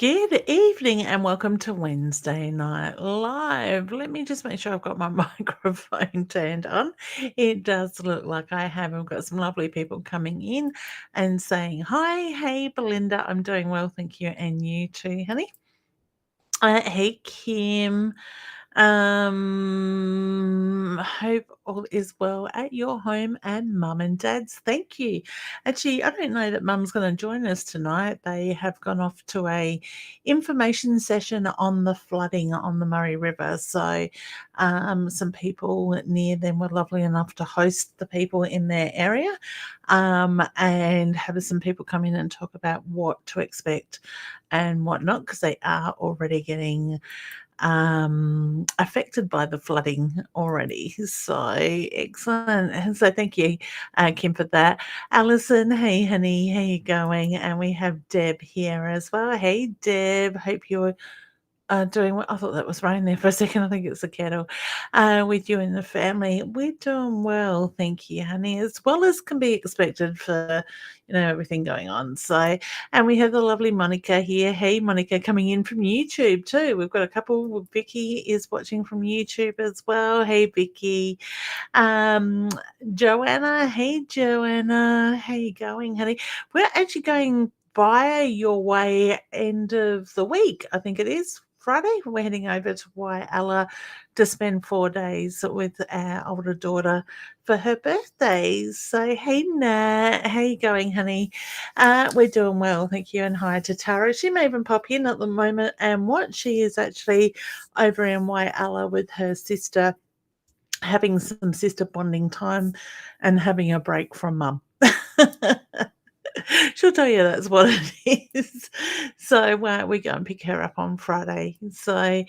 Good evening and welcome to Wednesday Night Live. Let me just make sure I've got my microphone turned on. It does look like I have. I've got some lovely people coming in and saying, Hi, hey, Belinda, I'm doing well, thank you. And you too, honey. Hey, Kim. Hope all is well at your home and mum and dad's. Thank you. Actually, I don't know that mum's going to join us tonight. They have gone off to a information session on the flooding on the Murray River. So, some people near them were lovely enough to host the people in their area, and have some people come in and talk about what to expect and what not, because they are already getting affected by the flooding already. So excellent. And so thank you, Kim, for that. Alison, hey, honey, how you going? And we have Deb here as well. Hey, Deb, hope you're doing well. I thought that was rain there for a second. I think it's the kettle. With you and the family, we're doing well, thank you, honey, as well as can be expected for everything going on. So, and we have the lovely Monica here. Hey, Monica, coming in from YouTube too. We've got a couple. Vicky is watching from YouTube as well. Hey, Vicky. Um, Joanna. Hey, Joanna. How you going, honey? We're actually going via your way end of the week. I think it is Friday. We're heading over to Waiala to spend 4 days with our older daughter for her birthday. So, hey, Nat, how you going, honey? We're doing well, thank you. And hi to Tara. She may even pop in at the moment and watch. She is actually over in Waiala with her sister, having some sister bonding time and having a break from mum. She'll tell you that's what it is. So we go and pick her up on Friday. So,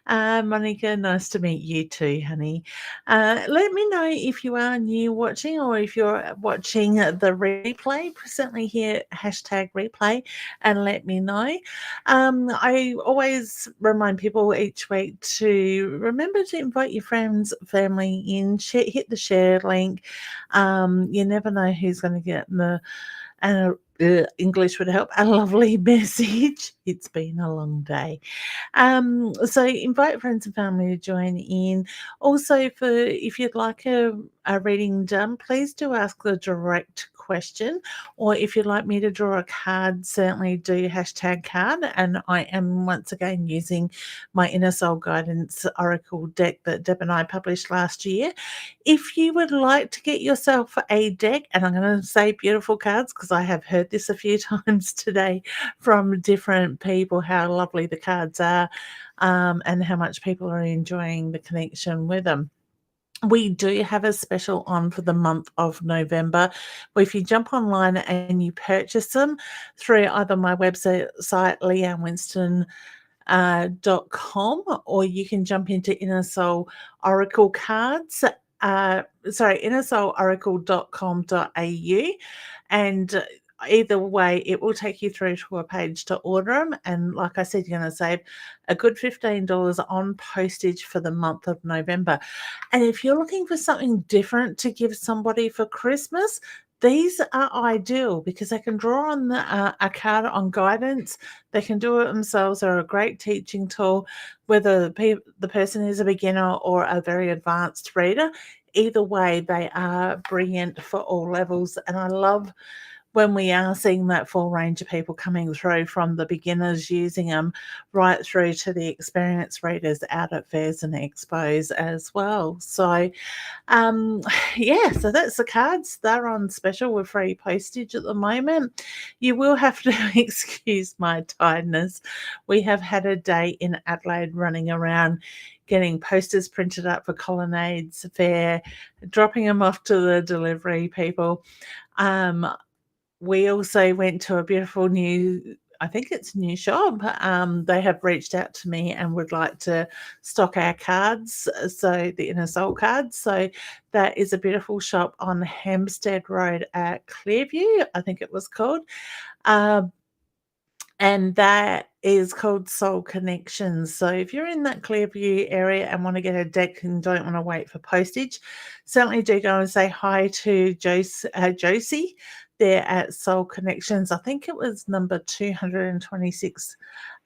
Monica, nice to meet you too, honey. Let me know if you are new watching or if you're watching the replay. Certainly here hashtag replay and let me know. I always remind people each week to remember to invite your friends, family in. Hit the share link. You never know who's going to get the and English would help. A lovely message. It's been a long day. So invite friends and family to join in. Also, for if you'd like a reading done, please do ask the direct question, or if you'd like me to draw a card, certainly do hashtag card. And I am once again using my Inner Soul Guidance Oracle deck that Deb and I published last year. If you would like to get yourself a deck, and I'm going to say beautiful cards because I have heard this a few times today from different people, how lovely the cards are, and how much people are enjoying the connection with them. We do have a special on for the month of November, where if you jump online and you purchase them through either my website, leannewinston.com, or you can jump into Inner Soul Oracle cards. innersoulauracle.com.au, and either way, it will take you through to a page to order them. And like I said, you're going to save a good $15 on postage for the month of November. And if you're looking for something different to give somebody for Christmas, these are ideal because they can draw on a card on guidance. They can do it themselves. They're a great teaching tool, whether the person is a beginner or a very advanced reader. Either way, they are brilliant for all levels. And I love when we are seeing that full range of people coming through, from the beginners using them right through to the experienced readers out at fairs and expos as well. So, so that's the cards. They're on special with free postage at the moment. You will have to excuse my tiredness. We have had a day in Adelaide running around getting posters printed up for Colonnades Fair, dropping them off to the delivery people. We also went to a beautiful new, I think it's new shop. They have reached out to me and would like to stock our cards, so the Inner Soul cards. So that is a beautiful shop on Hampstead Road at Clearview, I think it was called. And that is called Soul Connections. So if you're in that Clearview area and want to get a deck and don't want to wait for postage, certainly do go and say hi to Josie. there at Soul Connections. I think it was number 226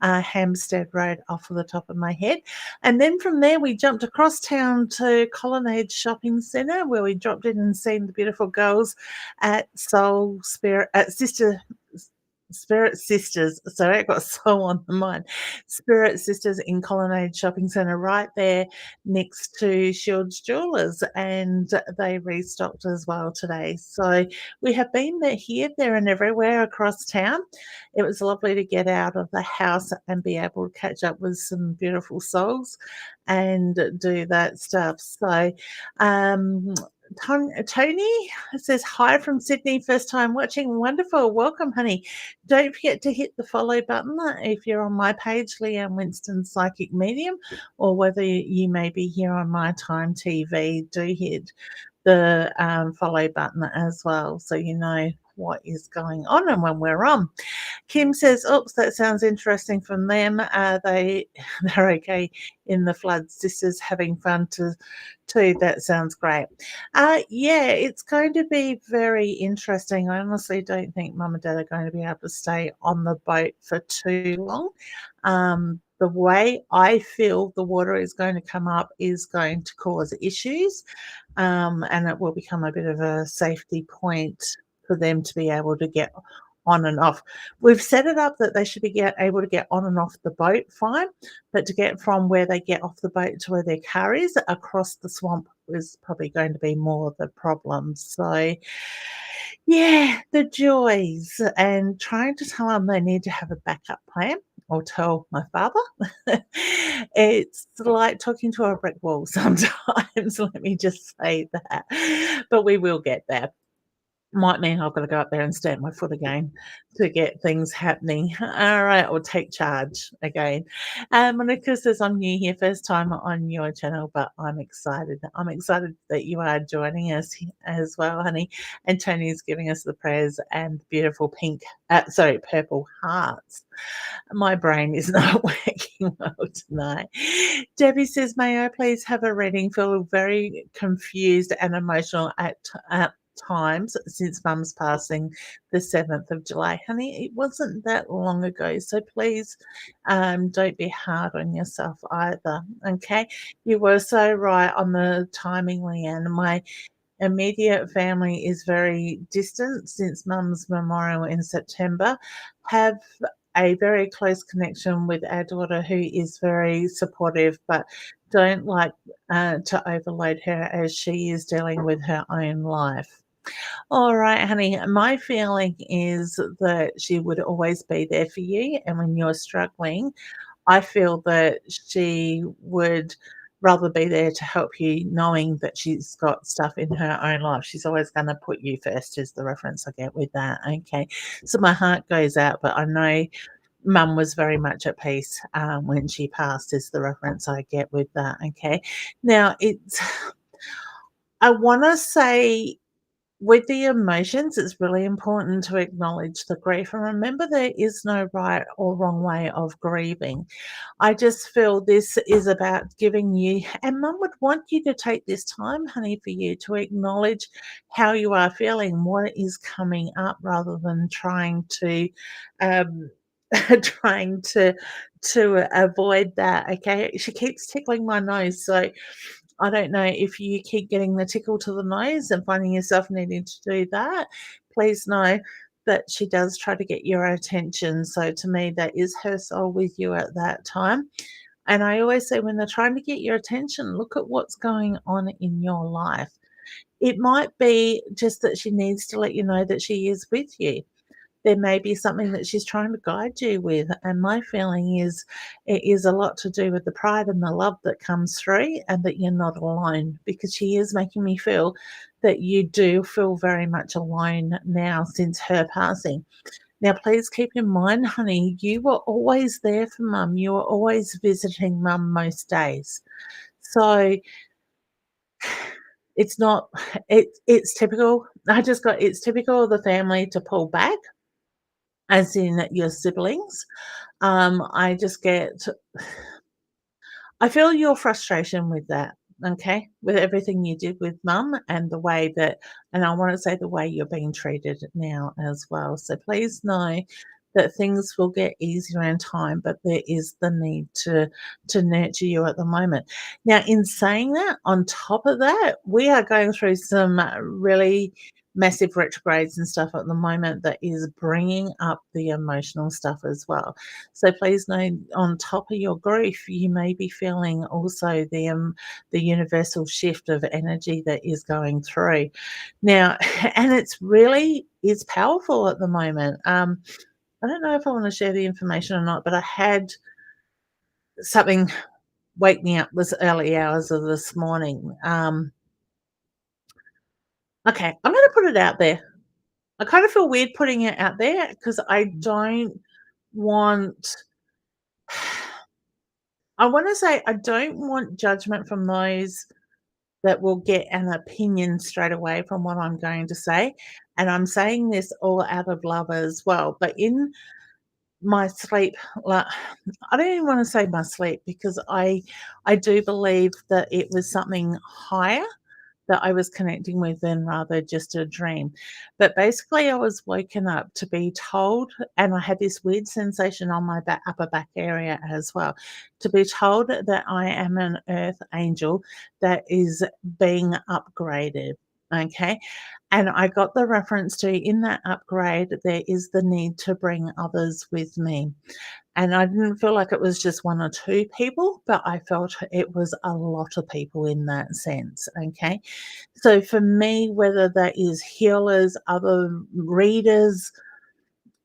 Hampstead Road off of the top of my head. And then from there, we jumped across town to Colonnade Shopping Centre where we dropped in and seen the beautiful girls at Soul Spirit, at Spirit Sisters. Sorry, I got Soul on the mind. Spirit Sisters in Colonnade Shopping Centre, right there next to Shields Jewellers, and they restocked as well today. So we have been there, here, there, and everywhere across town. It was lovely to get out of the house and be able to catch up with some beautiful souls and do that stuff. So, um, Tony says, "Hi from Sydney, first time watching. Wonderful. Welcome, honey. Don't forget to hit the follow button if you're on my page, Leanne Winston Psychic Medium, or whether you may be here on My Time TV. Do hit the follow button as well so you know what is going on and when we're on." Kim says, "Oops, that sounds interesting from them. They're okay in the flood. Sisters having fun too. That sounds great." Yeah, it's going to be very interesting. I honestly don't think Mum and Dad are going to be able to stay on the boat for too long. The way I feel the water is going to come up is going to cause issues, and it will become a bit of a safety point for them to be able to get on and off. We've set it up that they should be able to get on and off the boat fine, but to get from where they get off the boat to where their car is across the swamp is probably going to be more the problem. So, yeah, the joys, and trying to tell them they need to have a backup plan, or tell my father. It's like talking to a brick wall sometimes, let me just say that. But we will get there. Might mean I've got to go up there and stamp my foot again to get things happening. All right, or take charge again. Monica says, "I'm new here, first time on your channel, but I'm excited. I'm excited that you are joining us as well, honey." And Tony's giving us the prayers and beautiful purple hearts. My brain is not working well tonight. Debbie says, "May I please have a reading? Feel very confused and emotional at times since Mum's passing the 7th of July." Honey, it wasn't that long ago, so please don't be hard on yourself either, okay? You were so right on the timing, Leanne. My immediate family is very distant since Mum's memorial in September, have a very close connection with our daughter who is very supportive, but don't like to overload her as she is dealing with her own life. All right, honey. My feeling is that she would always be there for you. And when you're struggling, I feel that she would rather be there to help you, knowing that she's got stuff in her own life. She's always going to put you first, is the reference I get with that. Okay. So my heart goes out, but I know Mum was very much at peace when she passed, is the reference I get with that. Okay. Now, I want to say, with the emotions, it's really important to acknowledge the grief and remember there is no right or wrong way of grieving. I just feel this is about giving you, and Mum would want you to take this time, honey, for you to acknowledge how you are feeling, what is coming up, rather than trying to, um, trying to avoid that. Okay, she keeps tickling my nose, so I don't know if you keep getting the tickle to the nose and finding yourself needing to do that. Please know that she does try to get your attention. So to me, that is her soul with you at that time. And I always say, when they're trying to get your attention, look at what's going on in your life. It might be just that she needs to let you know that she is with you. There may be something that she's trying to guide you with, and my feeling is it is a lot to do with the pride and the love that comes through, and that you're not alone, because she is making me feel that you do feel very much alone now since her passing. Now, please keep in mind, honey, you were always there for Mum. You were always visiting Mum most days. So it's not it's typical. It's typical of the family to pull back, as in your siblings. I just get I feel your frustration with that. okay, with everything you did with mum and the way that, and I want to say the way you're being treated now as well. So please know that things will get easier in time, but there is the need to nurture you at the moment. Now, in saying that, on top of that, we are going through some really massive retrogrades and stuff at the moment that is bringing up the emotional stuff as well. So please know, on top of your grief, you may be feeling also the universal shift of energy that is going through now, and it's really is powerful at the moment. I don't know if I want to share the information or not, but I had something wake me up this early hours of this morning. Okay, I'm going to put it out there. I kind of feel weird putting it out there because I don't want. I want to say I don't want judgment from those that will get an opinion straight away from what I'm going to say. And I'm saying this all out of love as well. But in my sleep, like, I don't even want to say my sleep because I do believe that it was something higher that I was connecting with than rather just a dream. But basically, I was woken up to be told, and I had this weird sensation on my back, upper back area as well, to be told that I am an earth angel that is being upgraded. Okay. And I got the reference to in that upgrade, there is the need to bring others with me. And I didn't feel like it was just one or two people, but I felt it was a lot of people in that sense. Okay. So for me, whether that is healers, other readers,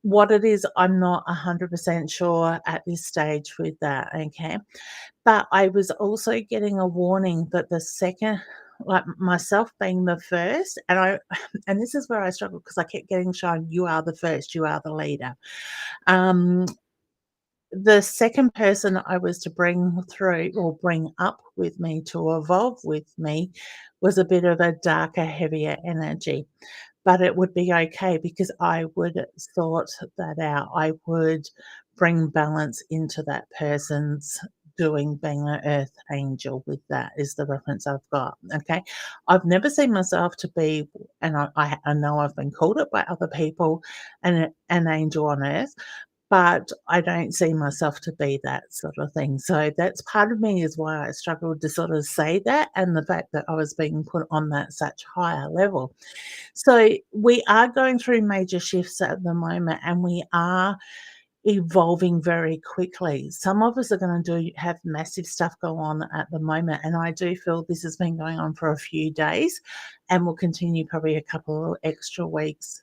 what it is, I'm not 100% sure at this stage with that. Okay. But I was also getting a warning that the second, like myself being the first, and and this is where I struggled because I kept getting shown, you are the first, you are the leader. Um, the second person I was to bring through or bring up with me to evolve with me was a bit of a darker, heavier energy, but it would be okay because I would sort that out. I would bring balance into that person's doing, being an earth angel with that is the reference I've got. Okay. I've never seen myself to be, and I know I've been called it by other people, an angel on earth, but I don't see myself to be that sort of thing. So that's part of me is why I struggled to sort of say that, and the fact that I was being put on that such higher level. So we are going through major shifts at the moment and we are evolving very quickly. Some of us are going to do have massive stuff go on at the moment. And I do feel this has been going on for a few days and will continue probably a couple of extra weeks.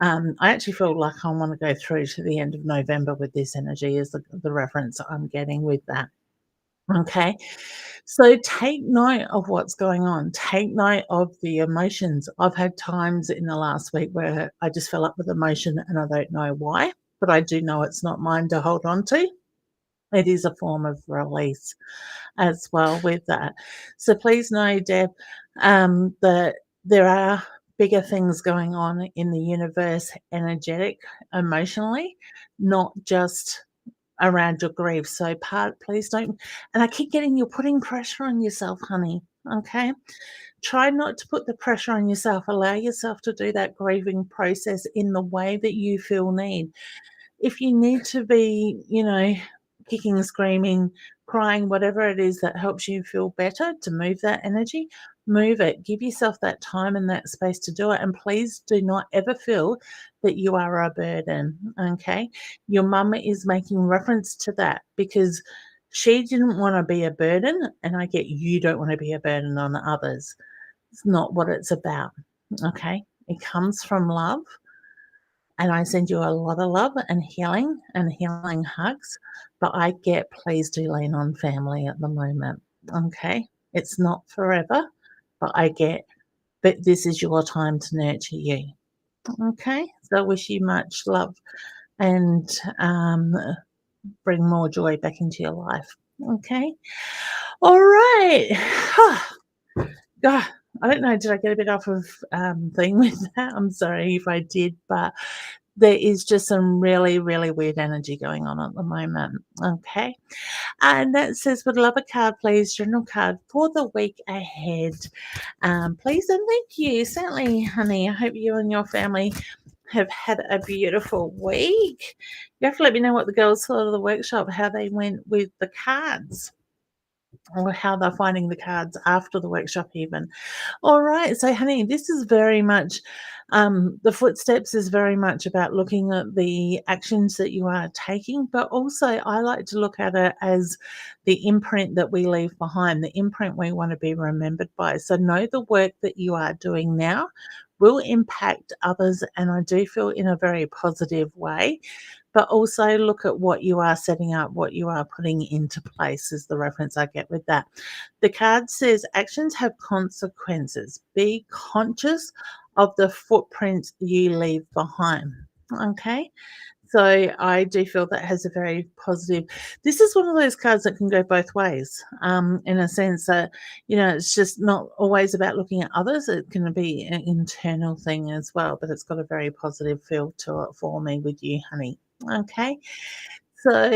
I actually feel like I want to go through to the end of November with this energy, is the reference I'm getting with that. Okay. So take note of what's going on. Take note of the emotions. I've had times in the last week where I just fell up with emotion and I don't know why, but I do know it's not mine to hold on to. It is a form of release as well with that. So please know, Deb, that there are bigger things going on in the universe, energetic, emotionally, not just around your grief. So please don't, and I keep getting, you're putting pressure on yourself, honey. Okay. Try not to put the pressure on yourself. Allow yourself to do that grieving process in the way that you feel need. If you need to be, kicking, screaming, crying, whatever it is that helps you feel better to move that energy, move it. Give yourself that time and that space to do it. And please do not ever feel that you are a burden. Okay. Your mum is making reference to that because she didn't want to be a burden. And I get you don't want to be a burden on others. It's not what it's about. Okay. It comes from love, and I send you a lot of love and healing hugs. But I get, please do lean on family at the moment. Okay. It's not forever, but I get, but this is your time to nurture you. Okay. So I wish you much love and bring more joy back into your life. Okay. All right. God, I don't know. Did I get a bit off of thing with that? I'm sorry if I did, but there is just some really, really weird energy going on at the moment. Okay. And that says, would love a card, please. General card for the week ahead. Please and thank you. Certainly, honey. I hope you and your family have had a beautiful week. You have to let me know what the girls thought of the workshop, how they went with the cards, or how they're finding the cards after the workshop, even. All right. So, honey, this is very much the footsteps is very much about looking at the actions that you are taking, but also I like to look at it as the imprint that we leave behind, the imprint we want to be remembered by. So, know the work that you are doing now will impact others, and I do feel in a very positive way. But also look at what you are setting up, what you are putting into place is the reference I get with that. The card says actions have consequences. Be conscious of the footprints you leave behind. Okay. So I do feel that has a very positive. This is one of those cards that can go both ways, in a sense that it's just not always about looking at others. It can be an internal thing as well, but it's got a very positive feel to it for me with you, honey. Okay, so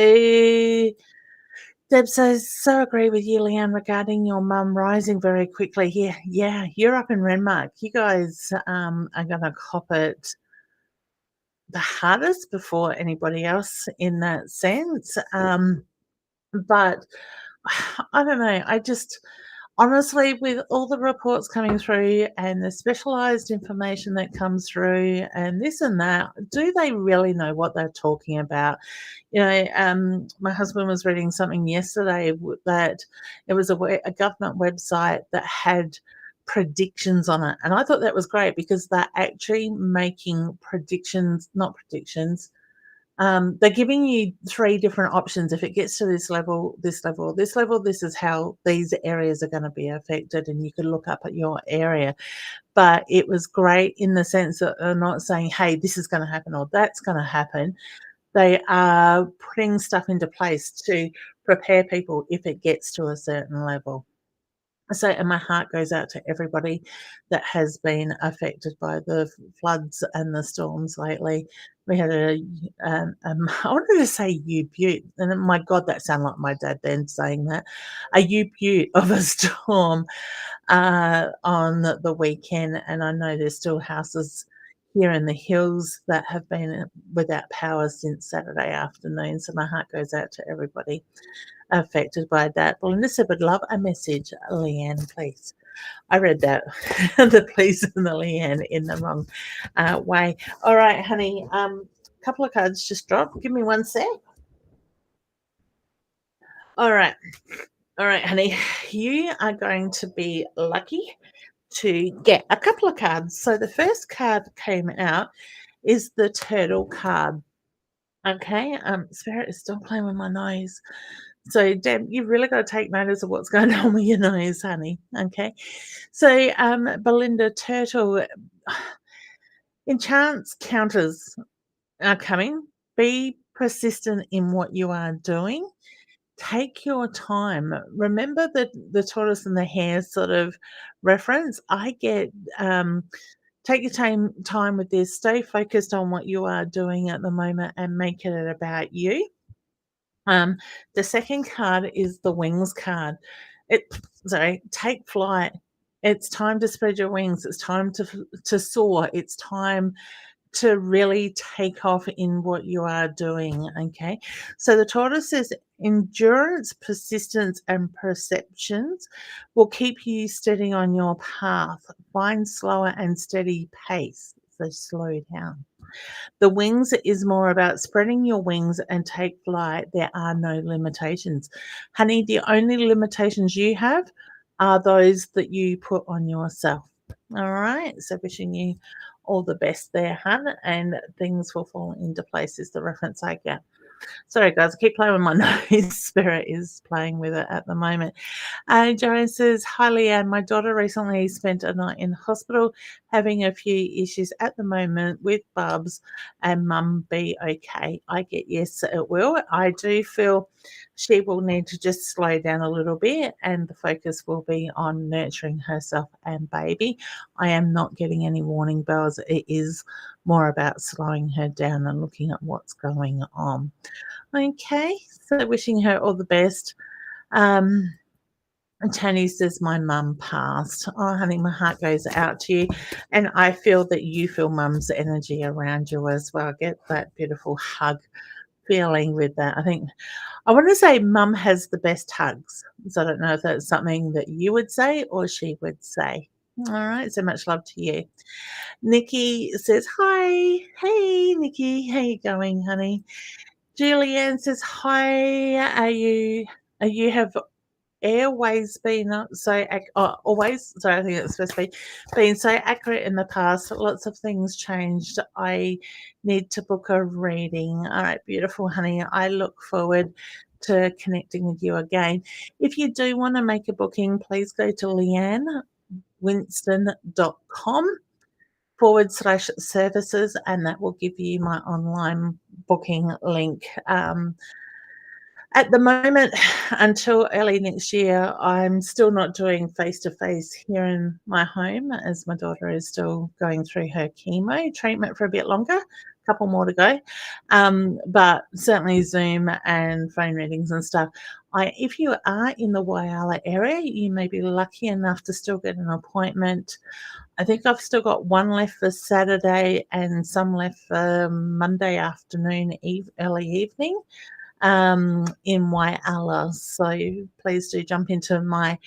Deb says, so agree with you, Leanne, regarding your mum rising very quickly here. Yeah, you're up in Renmark. You guys are going to cop it the hardest before anybody else in that sense. But I don't know. I just honestly, with all the reports coming through and the specialized information that comes through and this and that, do they really know what they're talking about? My husband was reading something yesterday that it was a government website that had predictions on it. And I thought that was great because they're actually making predictions, not predictions, they're giving you 3 different options. If it gets to this level, this level, this level, this is how these areas are gonna be affected, and you could look up at your area. But it was great in the sense that they're not saying, "Hey, this is gonna happen," or "That's gonna happen." They are putting stuff into place to prepare people if it gets to a certain level. So, and my heart goes out to everybody that has been affected by the floods and the storms lately. We had I wanted to say U-Butte, and my God, that sounded like my dad then saying that, a U-Butte of a storm on the weekend. And I know there's still houses here in the hills that have been without power since Saturday afternoon. So my heart goes out to everybody affected by that. Belinda said, would love a message, Leanne, please. I read that, the please and the Leanne in the wrong way. All right, honey, couple of cards just dropped. Give me one sec. All right. All right, honey, you are going to be lucky to get a couple of cards. So the first card came out is the turtle card. Okay, Spirit is still playing with my nose. So, Deb, you've really got to take notice of what's going on with your nose, honey. Okay. So, Belinda Turtle, enchants counters are coming. Be persistent in what you are doing. Take your time. Remember the tortoise and the hare sort of reference. I get take your time with this. Stay focused on what you are doing at the moment and make it about you. The second card is the wings card. It sorry, take flight. It's time to spread your wings. It's time to soar. It's time to really take off in what you are doing. Okay. So the tortoise says endurance, persistence, and perceptions will keep you steady on your path. Find slower and steady pace. So slow down. The wings is more about spreading your wings and take flight. There are no limitations. Honey, the only limitations you have are those that you put on yourself. All right. So wishing you all the best there, hun, and things will fall into place is the reference I get. Sorry, guys, I keep playing with my nose. Spirit is playing with it at the moment. Joanne says, hi, Leanne. My daughter recently spent a night in hospital, having a few issues at the moment with Bubs and Mum be okay? I get yes, it will. I do feel she will need to just slow down a little bit and the focus will be on nurturing herself and baby. I am not getting any warning bells. It is more about slowing her down and looking at what's going on. Okay, so wishing her all the best. Um, and Tony says, "My mum passed." Oh, honey, my heart goes out to you. And I feel that you feel mum's energy around you as well. Get that beautiful hug feeling with that. I think I want to say mum has the best hugs. So I don't know if that's something that you would say or she would say. All right, so much love to you. Nikki says, "Hi." Hey, Nikki, how you going, honey? Julianne says, "Hi, are you have airways been always, sorry, I think it's supposed to be, been so accurate in the past, lots of things changed. I need to book a reading." All right, beautiful, honey. I look forward to connecting with you again. If you do want to make a booking, please go to leannewinston.com/services, and that will give you my online booking link. At the moment, until early next year, I'm still not doing face to face here in my home as my daughter is still going through her chemo treatment for a bit longer, a couple more to go. But certainly Zoom and phone readings and stuff. If you are in the Whyalla area, you may be lucky enough to still get an appointment. I think I've still got one left for Saturday and some left for Monday afternoon, early evening, in Whyalla. So please do jump into my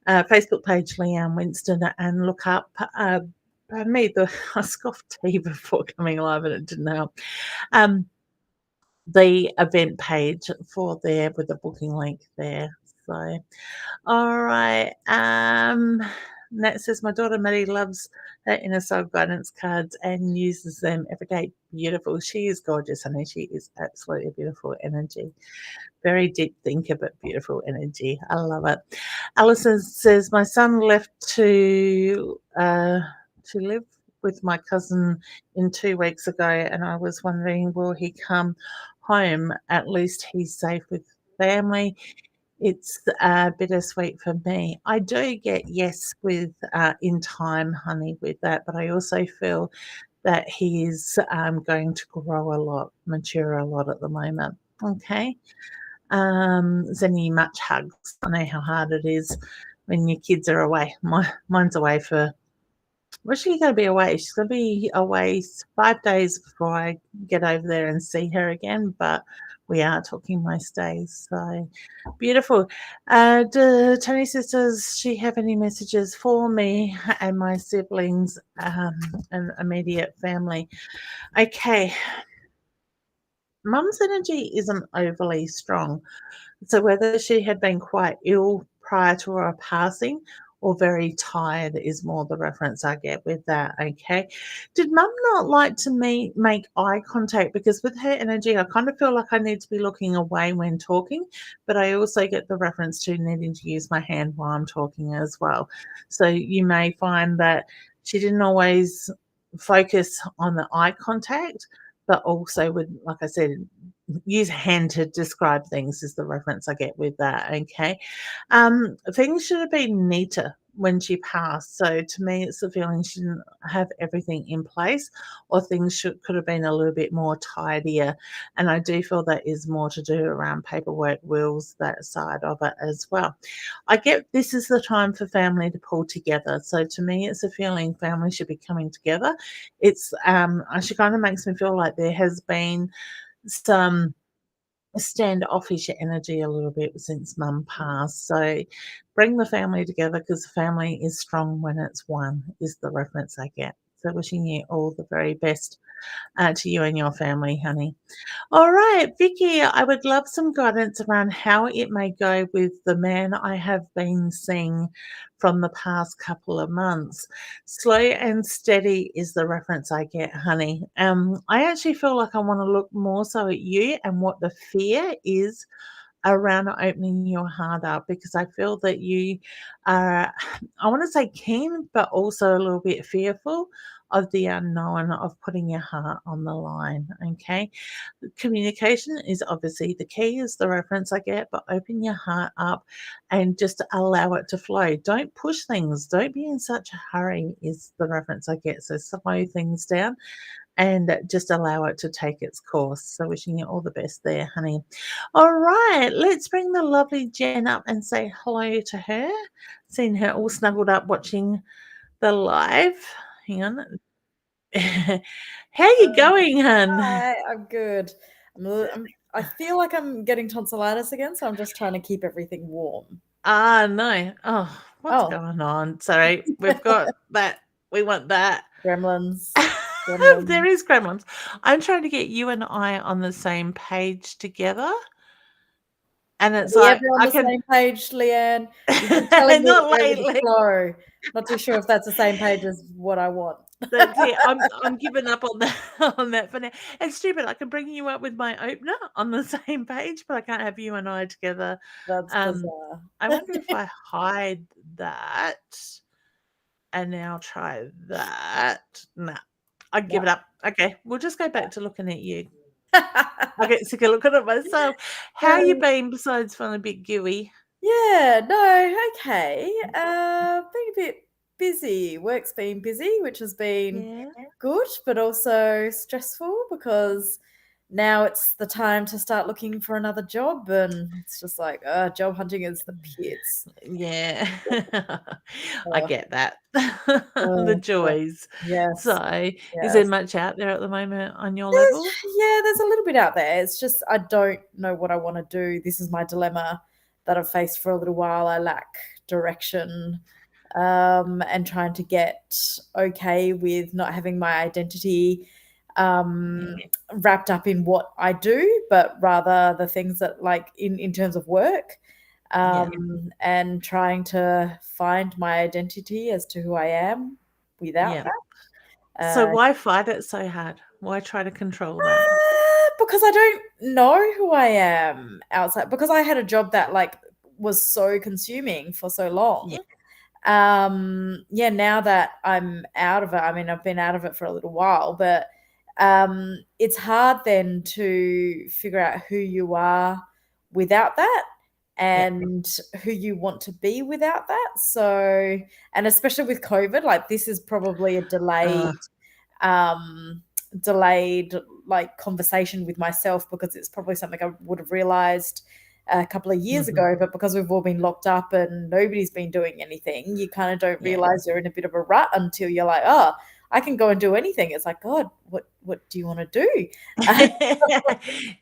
Facebook page, Leanne Winston, and look up. Pardon me, I scoffed tea before coming live and it didn't help. Um, the event page for there with the booking link there. So all right. Nat says, "My daughter Maddie loves her inner soul guidance cards and uses them every day." Beautiful. She is gorgeous, honey. She is absolutely beautiful energy. Very deep thinker, but beautiful energy. I love it. Alison says, "My son left to live with my cousin in 2 weeks ago, and I was wondering, will he come home? At least he's safe with family. It's bittersweet for me." I do get yes with in time, honey, with that, but I also feel that he is going to grow a lot, mature a lot at the moment. Okay. Sending you much hugs. I know how hard it is when your kids are away. Mine's away for, where's she going to be away? She's going to be away 5 days before I get over there and see her again, but we are talking most days. So beautiful. Tony says, "Does she have any messages for me and my siblings and immediate family?" Okay. Mum's energy isn't overly strong. So whether she had been quite ill prior to her passing or very tired is more the reference I get with that, okay? Did Mum not like to make eye contact? Because with her energy, I kind of feel like I need to be looking away when talking, but I also get the reference to needing to use my hand while I'm talking as well. So you may find that she didn't always focus on the eye contact, but also would, like I said, use hand to describe things is the reference I get with that, okay? Things should have been neater when she passed. So to me, it's the feeling she didn't have everything in place, or things could have been a little bit more tidier. And I do feel that is more to do around paperwork, wills, that side of it as well. I get this is the time for family to pull together. So to me, it's a feeling family should be coming together. It's she kind of makes me feel like there has been some standoffish energy a little bit since Mum passed. So bring the family together because the family is strong when it's one, is the reference I get. So wishing you all the very best to you and your family, honey. All right, Vicky, I would love some guidance around how it may go with the man I have been seeing from the past couple of months. Slow and steady is the reference I get, honey. I actually feel like I want to look more so at you and what the fear is around opening your heart up because I feel that you are, I want to say keen, but also a little bit fearful of the unknown of putting your heart on the line. Okay. Communication is obviously the key, is the reference I get, but open your heart up and just allow it to flow. Don't push things. Don't be in such a hurry, is the reference I get. So slow things down and just allow it to take its course. So wishing you all the best there, honey. All right, let's bring the lovely Jen up and say hello to her. Seeing her all snuggled up watching the live. Hang on. How you going, hun? Hi, I'm good. I feel like I'm getting tonsillitis again, so I'm just trying to keep everything warm. Ah, no. Oh, what's Oh, going on? Sorry, we've got that. We want that. gremlins. There Gremlins. is gremlins. I'm trying to get you and I on the same page together. And Are it's we like, ever on I the can same page, Leanne? You keep telling me to not go with the lately. flow. Not too sure if that's the same page as what I want. That's it. I'm giving up on that on that for now. It's stupid. I can bring you up with my opener on the same page, but I can't have you and I together. That's Um, bizarre. I wonder if I hide that and now try that. Nah, I give No. it up. Okay, we'll just go back to looking at you. I get sick of looking at myself. How you been besides feeling a bit gooey? Yeah, no, okay. Been a bit busy. Work's been busy, which has been Yeah. good, but also stressful because now it's the time to start looking for another job, and it's just like, job hunting is the pits. Yeah. I Uh, get that. The oh, God. joys. Yes, So, is there yes. much out there at the moment on your level? Yeah, there's a little bit out there. It's just I don't know what I want to do. This is my dilemma that I've faced for a little while. I lack direction, and trying to get okay with not having my identity um, Yeah. wrapped up in what I do, but rather the things that like in terms of work, Yeah. and trying to find my identity as to who I am without Yeah. that. So Uh, why fight it so hard? Why try to control that? Because I don't know who I am outside. Because I had a job that like was so consuming for so Yeah. long. Yeah, now that I'm out of it, I mean, I've been out of it for a little while, but it's hard then to figure out who you are without that Yeah. and who you want to be without that. So, and especially with COVID, like this is probably a Uh, um delayed like conversation with myself because it's probably something I would have realized a couple of years mhm. ago, but because we've all been locked up and nobody's been doing anything, you kind of don't Yeah. realize you're in a bit of a rut until you're like, oh, I can go and do anything. It's like, God, what do you want to do?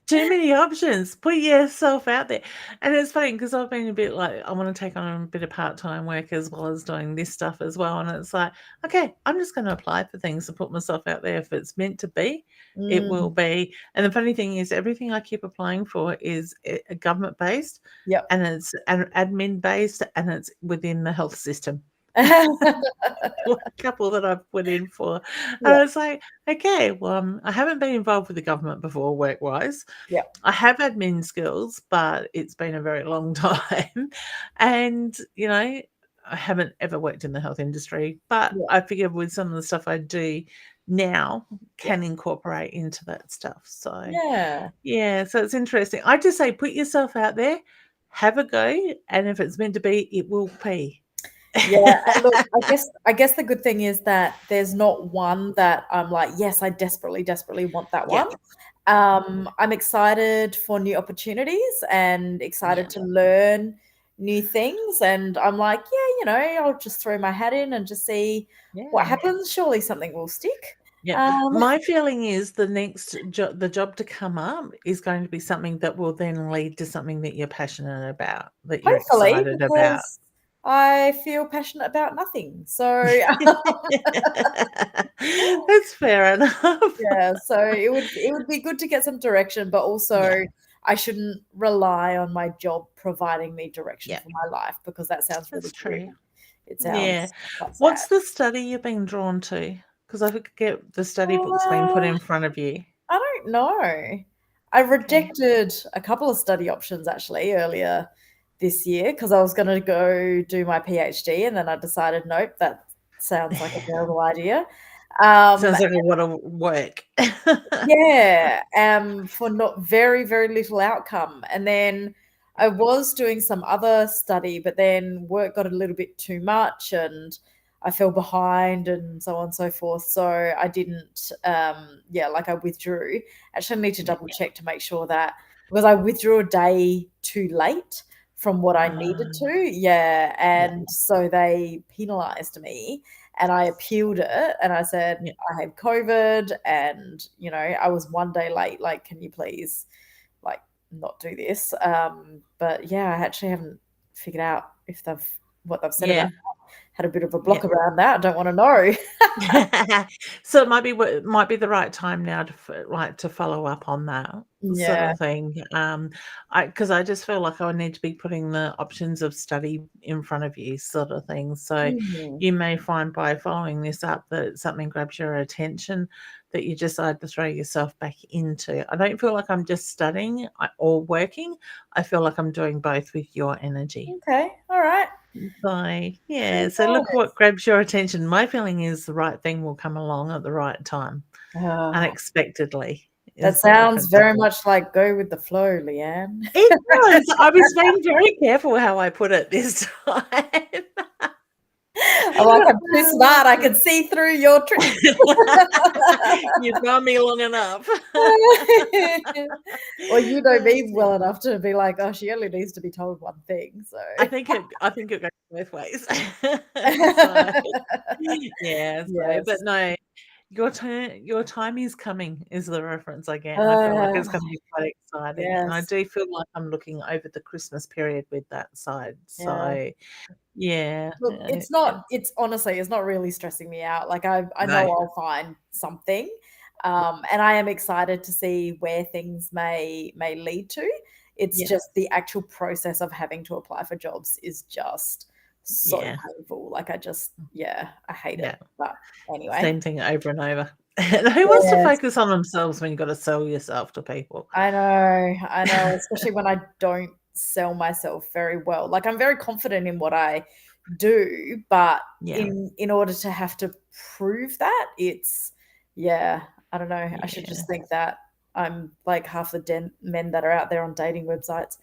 Too many options. Put yourself out there. And it's funny because I've been a bit like, I want to take on a bit of part-time work as well as doing this stuff as well. And it's like, okay, I'm just going to apply for things to put myself out there. If it's meant to be, it will Mm, be. And the funny thing is, everything I keep applying for is government based yep. and it's admin based and it's within the health system. A couple that I've put in for. And Yeah, I was like, okay, well, I haven't been involved with the government before work wise. yeah. I have admin skills, but it's been a very long time. And, I haven't ever worked in the health industry, but Yeah, I figure with some of the stuff I do now yeah, can incorporate into that stuff. So, yeah. yeah, so it's interesting. I just say put yourself out there, have a go, and if it's meant to be, it will be. Yeah, and look, I guess the good thing is that there's not one that I'm like, yes, I desperately, desperately want that Yeah, one. I'm excited for new opportunities and excited yeah, to learn new things. And I'm like, yeah, I'll just throw my hat in and just see what yeah. happens. Surely something will stick. Yeah. Um, My feeling is the job to come up is going to be something that will then lead to something that you're passionate about, that you're Hopefully, excited about. because I feel passionate about nothing. So That's fair enough. yeah, so it would be good to get some direction, but Yeah, also I shouldn't rely on my job providing me direction yeah, for my life because that sounds really that's true. grim. It Yeah. sounds quite sad. What's the study you've been drawn to? Because I forget the study book's been put Uh, in front of you. I don't know. I Okay. rejected a couple of study options actually earlier this year because I was going to go do my PhD, and then I decided, nope, that sounds like a terrible idea. Sounds like a lot of work. Yeah, for not very, very little outcome. And then I was doing some other study, but then work got a little bit too much and I fell behind and so on and so forth. So I didn't, like I withdrew. Actually, I need to double check to make sure that because I withdrew a day too late from what I needed to. Yeah. And so they penalized me and I appealed it and I said, Yeah. I had COVID and, I was one day late. Like, can you please, like, not do this? But yeah, I actually haven't figured out if what they've said about Yeah. that. Had a bit of a Yeah. block around that. I don't want to know. So it might be the right time now to follow up on that sort Yeah. of thing. Because I just feel like I would need to be putting the options of study in front of you, sort of thing. So Mhm. you may find by following this up that something grabs your attention that you decide to throw yourself back into. I don't feel like I'm just studying or working. I feel like I'm doing both with your energy. Okay. All right. So look what grabs your attention. My feeling is the right thing will come along at the right time, unexpectedly. That sounds very much like go with the flow, Leanne. It does. I was being very careful how I put it this time. I'm like, I'm too smart. I can see through your tricks. You've known me long enough. Well, you know me well enough to be like, oh, she only needs to be told one thing. So I think it goes both ways. But yes. no, your time is coming is the reference I get, and I feel like it's gonna be quite exciting, and I Yes. do feel like I'm looking over the Christmas period with that side. Yeah. So, yeah, Look, it's honestly, it's not really stressing me out. Like I know no. I'll find something. And I am excited to see where things may lead to. It's Yeah. just the actual process of having to apply for jobs is just so Yeah. painful. Like I hate Yeah. it. But anyway. Same thing over and over. And who wants to focus on themselves when you've got to sell yourself to people? I know, especially when I don't sell myself very well. Like I'm very confident in what I do, but Yeah. in order to have to prove that, I don't know. I should Yeah. just think that I'm like half the men that are out there on dating websites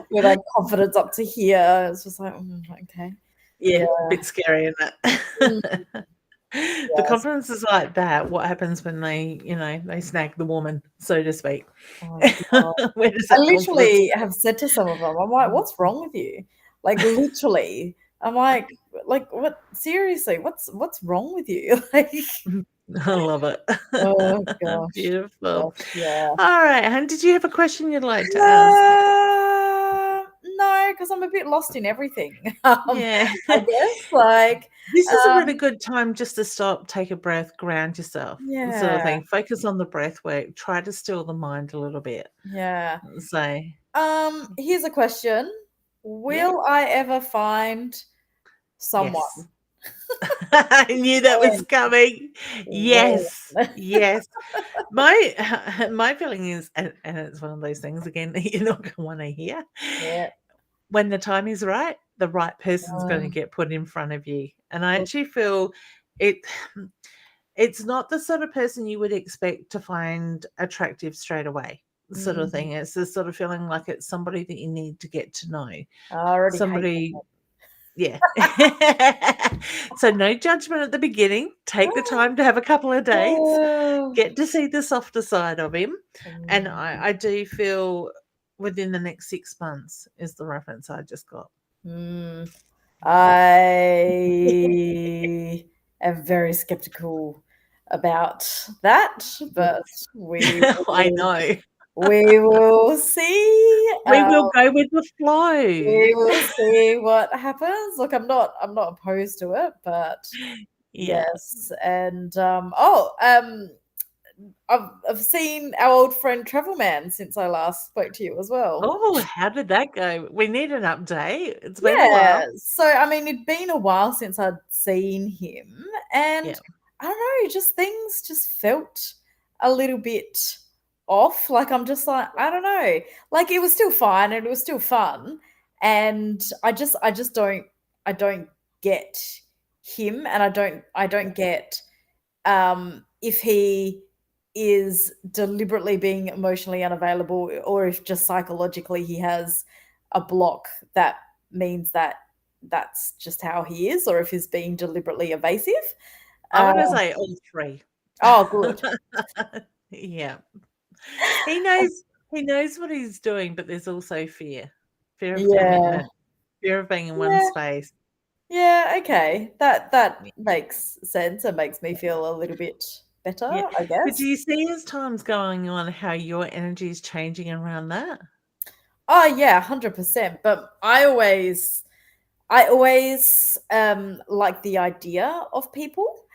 with like confidence up to here. It's just like, okay. Yeah, Yeah. a bit scary, isn't it? The Yes. confidence is like that. What happens when they snag the woman, so to speak? Oh, God. Where does I that confidence literally go? have said to some of them, I'm like, "What's wrong with you?" Like, literally. I'm like, "What? Seriously, what's wrong with you?" Like, I love it. oh gosh. Beautiful. Gosh, yeah. All right, and did you have a question you'd like to ask? No, because I'm a bit lost in everything. Yeah. I guess, like, This is a really good time just to stop, take a breath, ground yourself, sort of yeah, thing. Focus on the breath work. Try to still the mind a little bit. yeah. So, Here's a question. yeah. Will I ever find someone? Yes. I knew that was coming. When? Yes. Yes. My feeling is, and it's one of those things again that you're not gonna wanna hear. Yeah. When the time is right, the right person's gonna get put in front of you. And I actually feel it it's not the sort of person you would expect to find attractive straight away, sort of thing. It's the sort of feeling like it's somebody that you need to get to know. I already hate Somebody them. Yeah. So no judgment at the beginning. Take the time to have a couple of dates, Oh. get to see the softer side of him. And I do feel within the next 6 months is the reference I just got. I am very skeptical about that, but I know. we will see. We will go with the flow. We will see what happens. Look, I'm not opposed to it, but Yeah. yes. And I've seen our old friend Travel Man since I last spoke to you as well. Oh, how did that go? We need an update. It's been a while. Yeah. So I mean, it'd been a while since I'd seen him, and Yeah. I don't know, just things just felt a little bit off. Like, I'm just like, I don't know. Like, it was still fine and it was still fun. And I just don't get him, and I don't get if he is deliberately being emotionally unavailable, or if just psychologically he has a block that means that that's just how he is, or if he's being deliberately evasive. I'm gonna Um, say all 3. oh, good. Yeah. He knows what he's doing, but there's also fear. Fear of Yeah. commitment, fear of being in one Yeah. space. Yeah, okay. That Yeah. makes sense. It makes me feel a little bit better, Yeah. I But do guess. you see as time's going on how your energy is changing around that? Oh, yeah, 100%. But I always like the idea of people,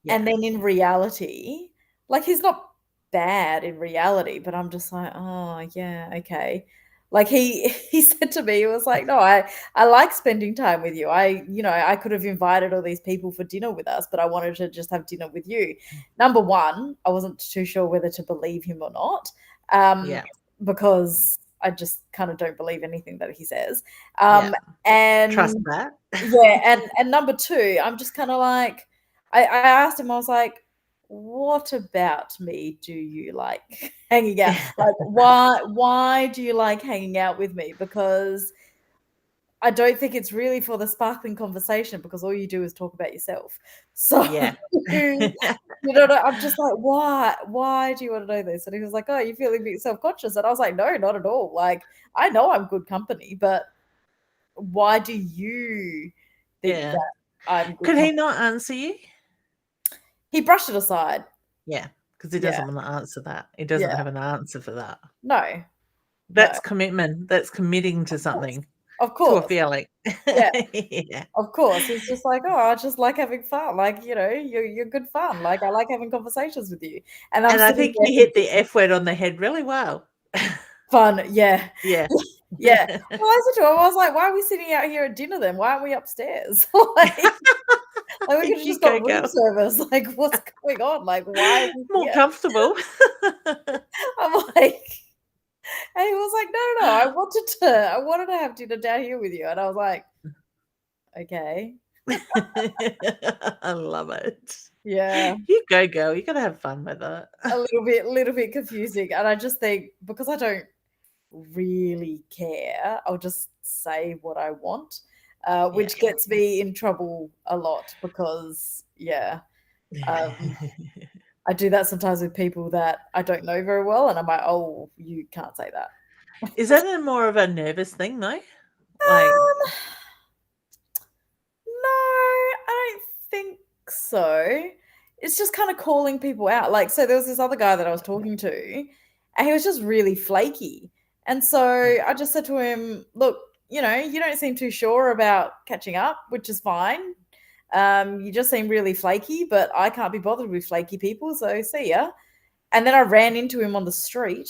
and Yeah. then in reality, like, he's not bad in reality, but I'm just like, "Oh, yeah, okay." Like, he he said to me, he was like, "No, I like spending time with you. I could have invited all these people for dinner with us, but I wanted to just have dinner with you." Number 1, I wasn't too sure whether to believe him or not, um, Yeah. because I just kinda don't believe anything that he says. Yeah. Trust And that. yeah, and number 2, I'm just kinda like, I asked him, I was like, "What about me do you like hanging out? Like, why do you like hanging out with me?" Because I don't think it's really for the sparkling conversation, because all you do is talk about yourself. So, Yeah. you know, I'm just like, "Why do you wanna know this?" And he was like, "Oh, you're feeling a bit self-conscious." And I was like, "No, not at all. Like, I know I'm good company, but why do you think Yeah. that I'm good Could he company?" not answer you? He brushed it aside. Yeah, because he Yeah, doesn't wanna answer that. He doesn't yeah. have an answer for that. No, no. That's commitment. That's committing to Of course. something, Of to a course. feeling. Yeah, Yeah. of course. It's just like, "Oh, I just like having fun." Like, you're good fun. Like, I like having conversations with you. And I'm And I sitting think there you hit thinking, the F word on the head really well. "Fun, yeah." Yeah. Yeah. Well, I said to him, I was like, "Why are we sitting out here at dinner then? Why aren't we upstairs?" Like, we could've You just got go, room girl. service. Like, what's going on? Like, why are we More here? comfortable. I'm like, and he was like, "No, no, no, I wanted to have dinner down here with you." And I was like, "Okay." I love it. Yeah, You go, girl. You gotta have fun with it. a little bit confusing, and I just think, because I don't really care, I'll just say what I want, Yeah. which gets me in trouble a lot, because, yeah, um, I do that sometimes with people that I don't know very well, and I'm like, "Oh, you can't say that." Is that a more of a nervous thing though? Like, Um, no, I don't think so. It's just kinda calling people out. Like, so there was this other guy that I was talking to, and he was just really flaky. And so yeah, I just said to him, "Look, you don't seem too sure about catching up, which is fine. You just seem really flaky, but I can't be bothered with flaky people, so see ya." And then I ran into him on the street,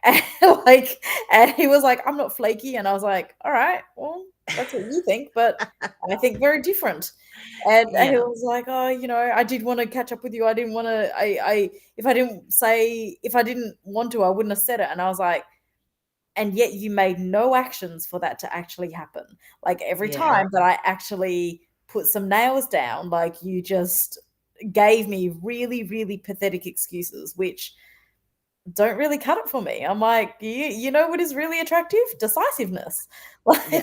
and, like, and he was like, "I'm not flaky." And I was like, "Alright, well, that's what you think, but I think very different." And he yeah, was like, "Oh, I did wanna catch up with you. I didn't wanna I if I didn't want to, I wouldn't have said it." And I was like, "And yet you made no actions for that to actually happen. Like, every yeah. time that I actually put some nails down, like, you just gave me really, really pathetic excuses, which don't really cut it for me." I'm like, "You know what is really attractive? Decisiveness." Yeah.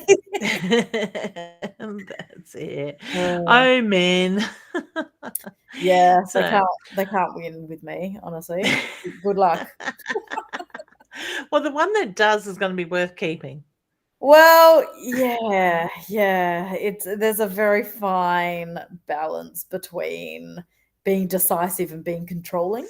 Like, That's it. uh, Oh, man. yeah, they So can't win with me, honestly. Good luck. well, the one that does is gonna be worth keeping. Well, yeah, yeah, there's a very fine balance between being decisive and being controlling,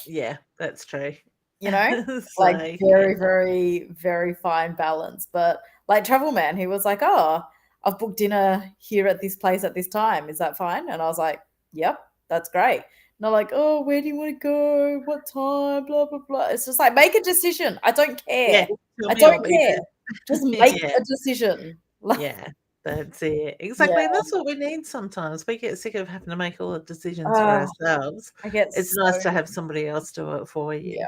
Yeah, that's true. you know? Like, So, yeah. very, very, very fine balance. But, like, Travel Man, he was like, "Oh, I've booked dinner here at this place at this time. Is that fine?" And I was like, "Yep, that's great." And they're like, "Oh, where do you wanna go? What time? Blah, blah, blah." It's just like, make a decision. I don't care. Yeah, tell I me I'll don't be care. there. Just make Yeah, a decision. Like, yeah. That's it. Exactly. And Yeah. that's what we need sometimes. We get sick of having to make all the decisions for ourselves. I get It's so nice to have somebody else do it for you, yeah.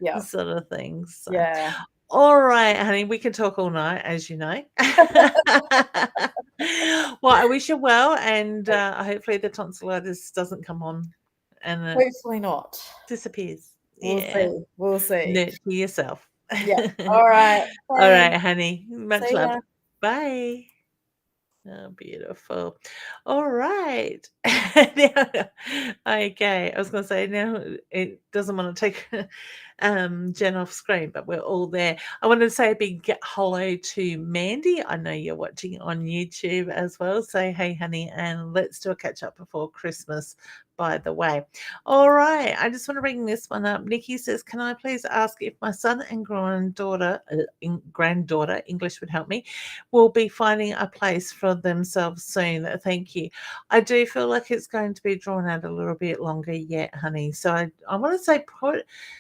Yeah. sort of thing. So, Yeah. all right, honey, we can talk all night, as you know. Well, I wish you well, and hopefully the tonsillitis doesn't come on and it Hopefully not. disappears. We'll Yeah. see. We'll see. Nurture yourself. Yeah. All right. All Thanks. right, honey. Much See love. ya. Bye. Oh, beautiful. All right. Now, okay, I was going to say now it doesn't want to take Jen off screen, but we're all there. I want to say a big hello to Mandy. I know you're watching on YouTube as well. Say hey, honey, and let's do a catch up before Christmas. By the way, all right. I just want to bring this one up. Nikki says, "Can I please ask if my son and granddaughter, English would help me, will be finding a place for themselves soon? Thank you." I do feel like it's going to be drawn out a little bit longer yet, honey. So I want to say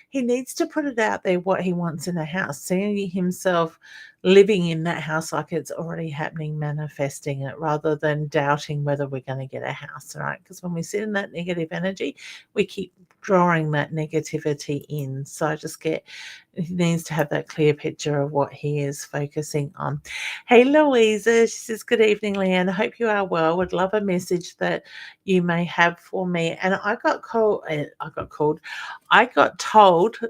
he needs to put it out there what he wants in a house, seeing himself living in that house like it's already happening, manifesting it rather than doubting whether we're going to get a house, right? Because when we sit in that negative energy, we keep drawing that negativity in. So I just he needs to have that clear picture of what he is focusing on. Hey, Louisa, she says, "Good evening, Leanne. I hope you are well. Would love a message that you may have for me." And I got told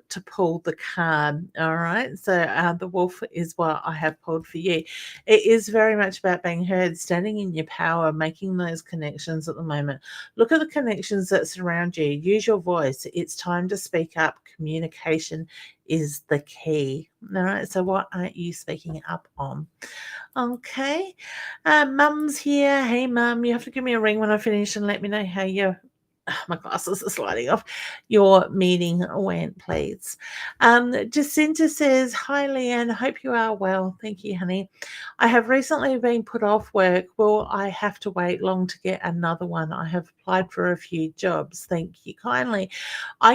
to pull the card. All right. So the wolf is what I have pulled for you. It is very much about being heard, standing in your power, making those connections at the moment. Look at the connections that surround you. Use your voice. It's time to speak up. Communication is the key. All right. So what aren't you speaking up on? Okay. Mum's here. Hey, Mum, you have to give me a ring when I finish and let me know how my glasses are sliding off. Your meeting went, please. Jacinta says, "Hi, Leanne. Hope you are well. Thank you, honey. I have recently been put off work. Will I have to wait long to get another one? I have applied for a few jobs. Thank you kindly."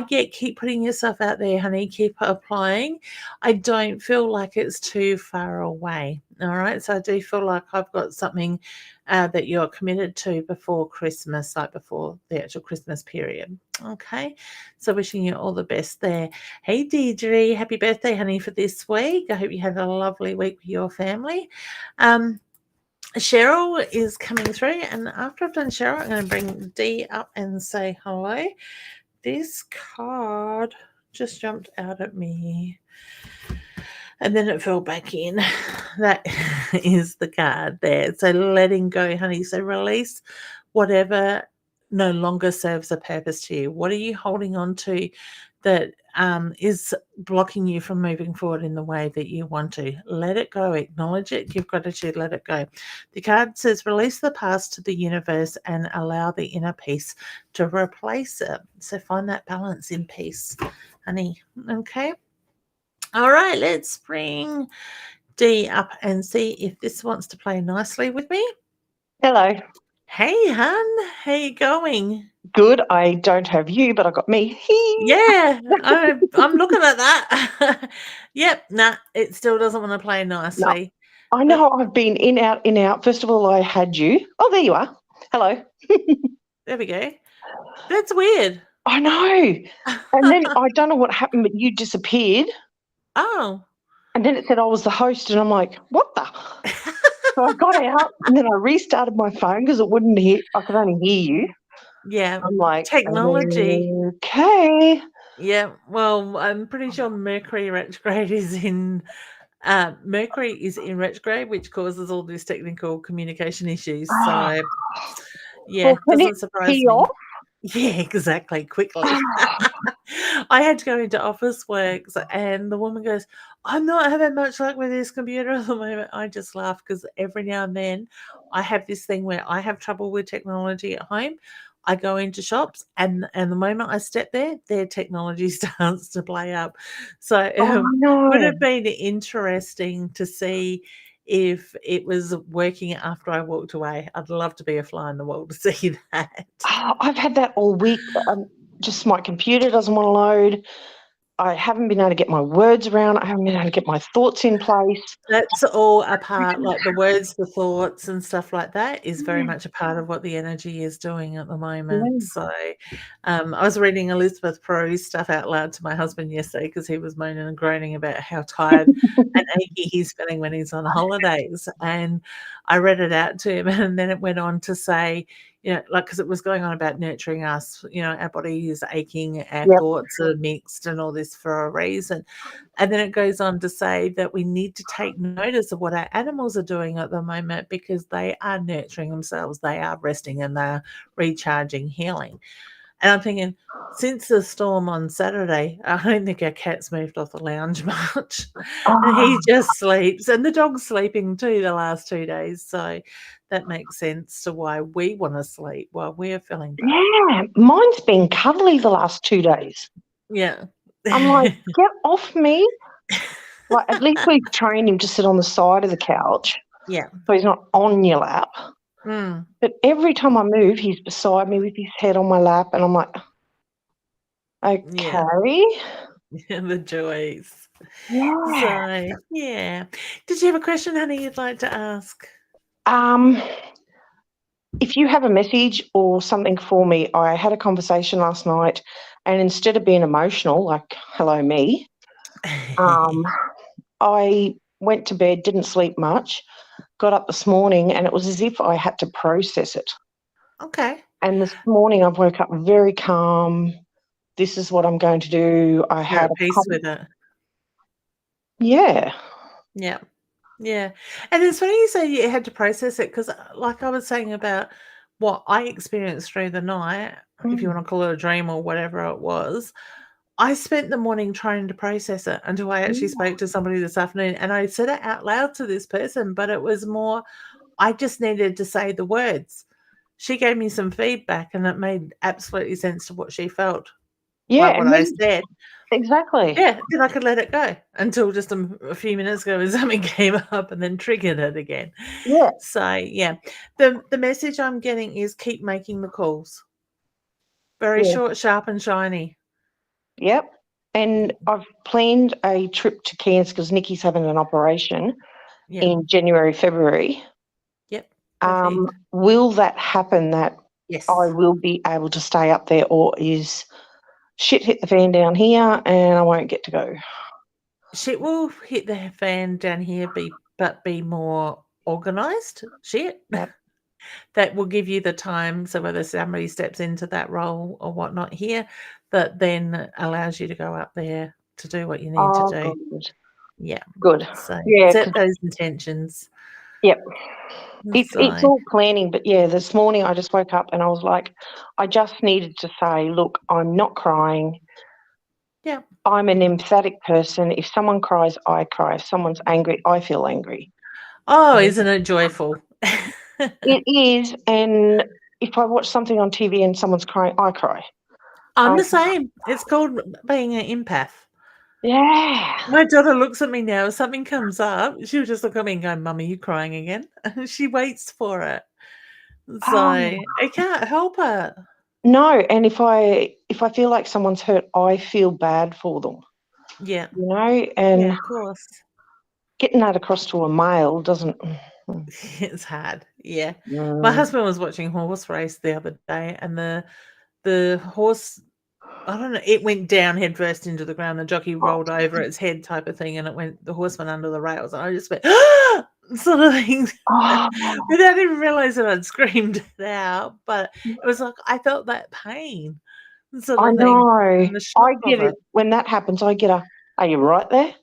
Keep putting yourself out there, honey. Keep applying. I don't feel like it's too far away. All right. So I do feel like I've got something that you're committed to before Christmas, like before the actual Christmas period. Okay. So wishing you all the best there. Hey, Deirdre, happy birthday, honey, for this week. I hope you had a lovely week with your family. Cheryl is coming through, and after I've done Cheryl, I'm going to bring Dee up and say hello. This card just jumped out at me and then it fell back in. That is the card there. So letting go, honey. So release whatever no longer serves a purpose to you. What are you holding on to that is blocking you from moving forward in the way that you want to? Let it go. Acknowledge it. Give gratitude. Let it go. The card says release the past to the universe and allow the inner peace to replace it. So find that balance in peace, honey. Okay. All right, let's bring Dee up and see if this wants to play nicely with me. Hello. Hey, hun, how you going? Good. I don't have you, but I got me. Yeah, I'm looking at that. Yep, nah, it still doesn't want to play nicely. I know I've been in, out. First of all, I had you. Oh, there you are. Hello. There we go. That's weird. I know. And then I don't know what happened, but you disappeared. Oh. And then it said I was the host, and I'm like, what the? So I got out, and then I restarted my phone because it wouldn't hear. I could only hear you. Yeah. I'm like, technology. Okay. Yeah. Well, I'm pretty sure Mercury retrograde is in. Mercury is in retrograde, which causes all these technical communication issues. So, yeah, well, doesn't surprise me. Off? Yeah, exactly. Quickly. I had to go into Office Works and the woman goes, "I'm not having much luck with this computer at the moment." I just laugh because every now and then I have this thing where I have trouble with technology at home. I go into shops and the moment I step there, their technology starts to play up. So it would have been interesting to see if it was working after I walked away. I'd love to be a fly in the wall to see that. I've had that all week. Just my computer doesn't want to load. I haven't been able to get my words around. I haven't been able to get my thoughts in place. That's all a part, like the words, the thoughts and stuff like that is very Yeah. much a part of what the energy is doing at the moment. Yeah. So, I was reading Elizabeth Peru's stuff out loud to my husband yesterday because he was moaning and groaning about how tired and achy he's feeling when he's on holidays. And I read it out to him, and then it went on to say, you know, like, because it was going on about nurturing us, you know, our body is aching, our Yep. thoughts are mixed and all this for a reason. And then it goes on to say that we need to take notice of what our animals are doing at the moment because they are nurturing themselves, they are resting and they're recharging, healing. And I'm thinking, since the storm on Saturday, I don't think our cat's moved off the lounge much. And he Oh, just sleeps. And the dog's sleeping too the last 2 days. So that makes sense to why we want to sleep while we're feeling bad. yeah. Mine's been cuddly the last 2 days. Yeah. I'm like, get off me. Like, at least we've trained him to sit on the side of the couch Yeah. so he's not on your lap. Mm. But every time I move, he's beside me with his head on my lap, and I'm like, okay. The joys. Yeah. So, yeah. Did you have a question, honey, you'd like to ask? If you have a message or something for me, I had a conversation last night, and instead of being emotional, like, hello, me, I went to bed, didn't sleep much, got up this morning, and it was as if I had to process it. Okay. And this morning I woke up very calm. This is what I'm going to do. I You're had at peace with it. Yeah. Yeah. Yeah. And it's funny you say you had to process it because, like I was saying about what I experienced through the night, if you want to call it a dream or whatever it was, I spent the morning trying to process it until I actually spoke to somebody this afternoon. And I said it out loud to this person, but it was more, I just needed to say the words. She gave me some feedback and it made absolutely sense to what she felt. Yeah, Like what I said. exactly. Yeah, then I could let it go until just a few minutes ago when something came up and then triggered it again. Yeah. So, yeah. The message I'm getting is keep making the calls. Very Yeah. short, sharp and shiny. Yep. And I've planned a trip to Cairns because Nikki's having an operation in January, February. Yep. Perfect. Will that happen that Yes. I will be able to stay up there, or is shit hit the fan down here and I won't get to go? Shit will hit the fan down here, but be more organised. Shit. Yep. That will give you the time. So whether somebody steps into that role or whatnot here, that then allows you to go up there to do what you need to do. Good. Yeah. Good. So Yeah. set those intentions. Yep. It's So, all planning, but yeah, this morning I just woke up and I was like, I just needed to say, look, I'm not crying. yeah. I'm an emphatic person. If someone cries, I cry. If someone's angry, I feel angry. Oh, isn't it joyful? It is. And if I watch something on TV and someone's crying, I cry. I'm the same. It's called being an empath. Yeah. My daughter looks at me now. If something comes up, she'll just look at me and go, Mummy, you crying again? She waits for it. So I can't help it. No, and if I feel like someone's hurt, I feel bad for them. Yeah. You know, and Yeah, of course. getting that across to a male doesn't. It's hard. Yeah. My husband was watching a horse race the other day and the horse, I don't know, it went down head first into the ground. The jockey rolled over its head type of thing and the horse went under the rails. And I just went, sort of things without even realizing I'd screamed it out. But it was like, I felt that pain. Sort of I know. thing, I get it. When that happens, I get are you right there?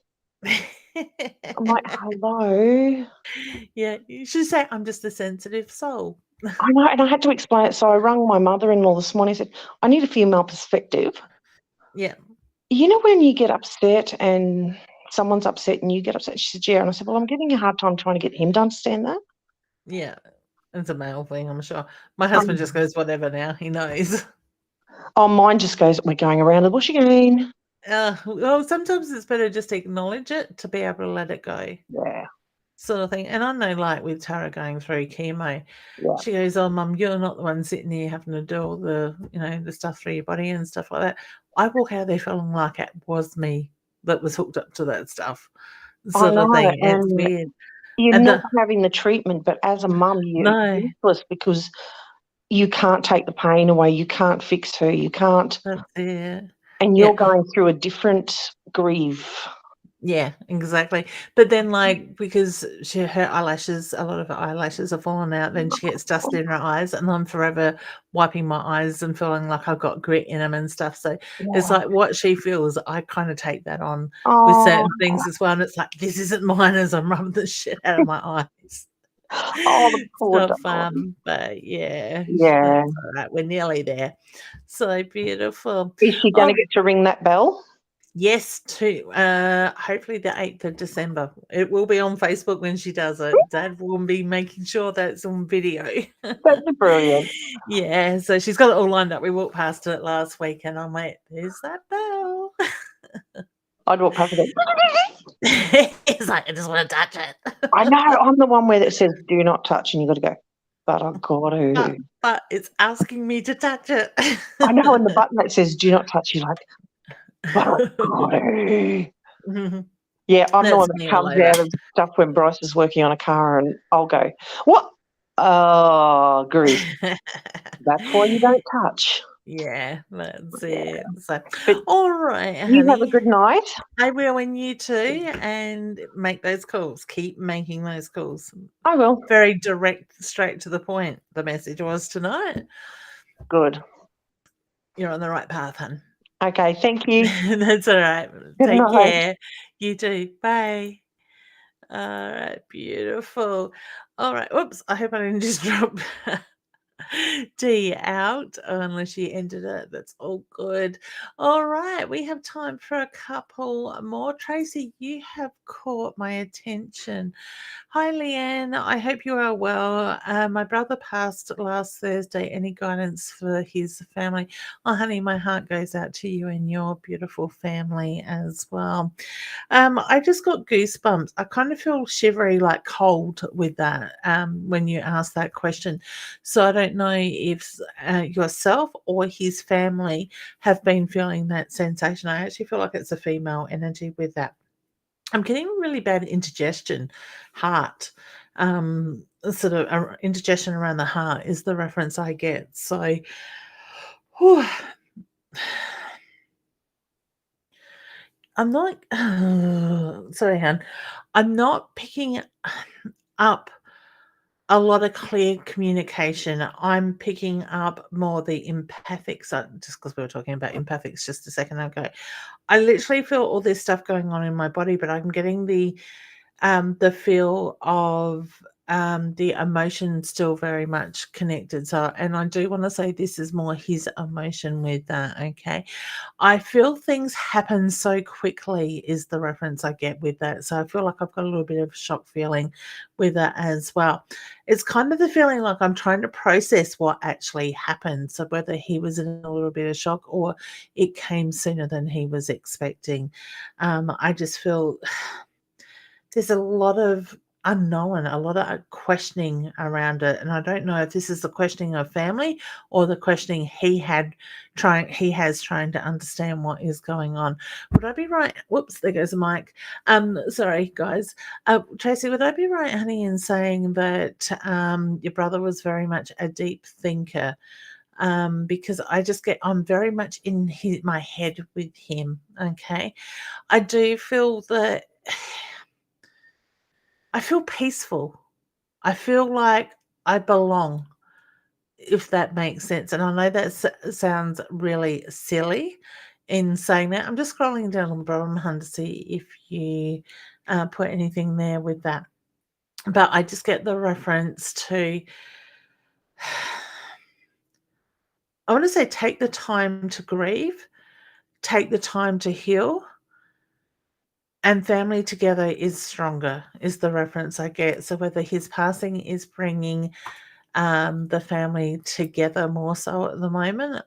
I'm like, hello. Yeah, you should say, I'm just a sensitive soul. I know, and I had to explain it. So I rang my mother-in-law this morning and said, I need a female perspective. Yeah. You know when you get upset and someone's upset and you get upset? She said, yeah. And I said, well, I'm getting a hard time trying to get him to understand that. Yeah. It's a male thing, I'm sure. My husband just goes, whatever now. He knows. Oh, mine just goes, we're going around the bush again. Well, sometimes it's better just to acknowledge it to be able to let it go. Yeah. Sort of thing. And I know, like with Tara going through chemo, Yeah. she goes, oh, Mum, you're not the one sitting here having to do all the, the stuff through your body and stuff like that. I walk out there feeling like it was me that was hooked up to that stuff, I sort of know, thing. It's and weird. you're And not having the treatment, but as a mum, you're no, useless because you can't take the pain away. You can't fix her. You can't, that's it. and Yeah. you're going through a different grief. Yeah, exactly. But then, like, because her eyelashes, a lot of her eyelashes have fallen out, then she gets dust in her eyes, and I'm forever wiping my eyes and feeling like I've got grit in them and stuff. So it's Yeah. like what she feels, I kind of take that on with Oh, certain things as well. And it's like, this isn't mine as I'm rubbing the shit out of my eyes. oh, the poor So dog. fun, but yeah, Yeah. that's all right. We're nearly there. So beautiful. Is she going to get to ring that bell? Yes, to hopefully the 8th of December. It will be on Facebook when she does it. Dad will be making sure that's on video. That's brilliant. Yeah, so she's got it all lined up. We walked past it last week and I'm like, there's that bell. I'd walk past it. It's like, I just want to touch it. I know. I'm the one where that says "Do not touch," and you got to go. But I've got to. But it's asking me to touch it. I know. And the button that says "Do not touch," you're like, but I've got to. Yeah, I'm the That's one me that all comes over. out of stuff when Bryce is working on a car, and I'll go, "What? Oh, grief! That's why you don't touch." Yeah, that's it. So, But all right, you have a honey. good night. I will, and you too, and make those calls. Keep making those calls. I will. Very direct, straight to the point. The message was tonight. Good. You're on the right path, hun. Okay. Thank you. That's all right. Good Take night. care. You too. Bye. All right, beautiful. All right. Whoops. I hope I didn't just drop D out, unless she ended it. That's all good. All right, we have time for a couple more. Tracy, you have caught my attention. Hi, Leanne. I hope you are well. My brother passed last Thursday. Any guidance for his family? Oh, honey, my heart goes out to you and your beautiful family as well. I just got goosebumps. I kind of feel shivery, like cold with that when you ask that question. So I don't know if yourself or his family have been feeling that sensation. I actually feel like it's a female energy with that. I'm getting really bad indigestion, heart. Sort of indigestion around the heart is the reference I get. So, whew. I'm not, sorry, Han. I'm not picking up a lot of clear communication. I'm picking up more the empathic side, just because we were talking about empathics just a second ago. I literally feel all this stuff going on in my body, but I'm getting the feel of the emotion still very much connected. So, and I do want to say this is more his emotion with that. Okay. I feel things happen so quickly, is the reference I get with that. So I feel like I've got a little bit of a shock feeling with that as well. It's kind of the feeling like I'm trying to process what actually happened. So whether he was in a little bit of shock or it came sooner than he was expecting. I just feel there's a lot of unknown, a lot of questioning around it. And I don't know if this is the questioning of family or the questioning he has trying to understand what is going on. Would I be right? Whoops, there goes the mic. Sorry, guys. Tracy, would I be right, honey, in saying that your brother was very much a deep thinker? Because I'm very much in my head with him. Okay. I do feel that I feel peaceful. I feel like I belong, if that makes sense. And I know that sounds really silly in saying that. I'm just scrolling down on the bottom, hun, to see if you put anything there with that. But I just get the reference to, I want to say, take the time to grieve, take the time to heal. And family together is stronger, is the reference I get. So whether his passing is bringing the family together more so at the moment,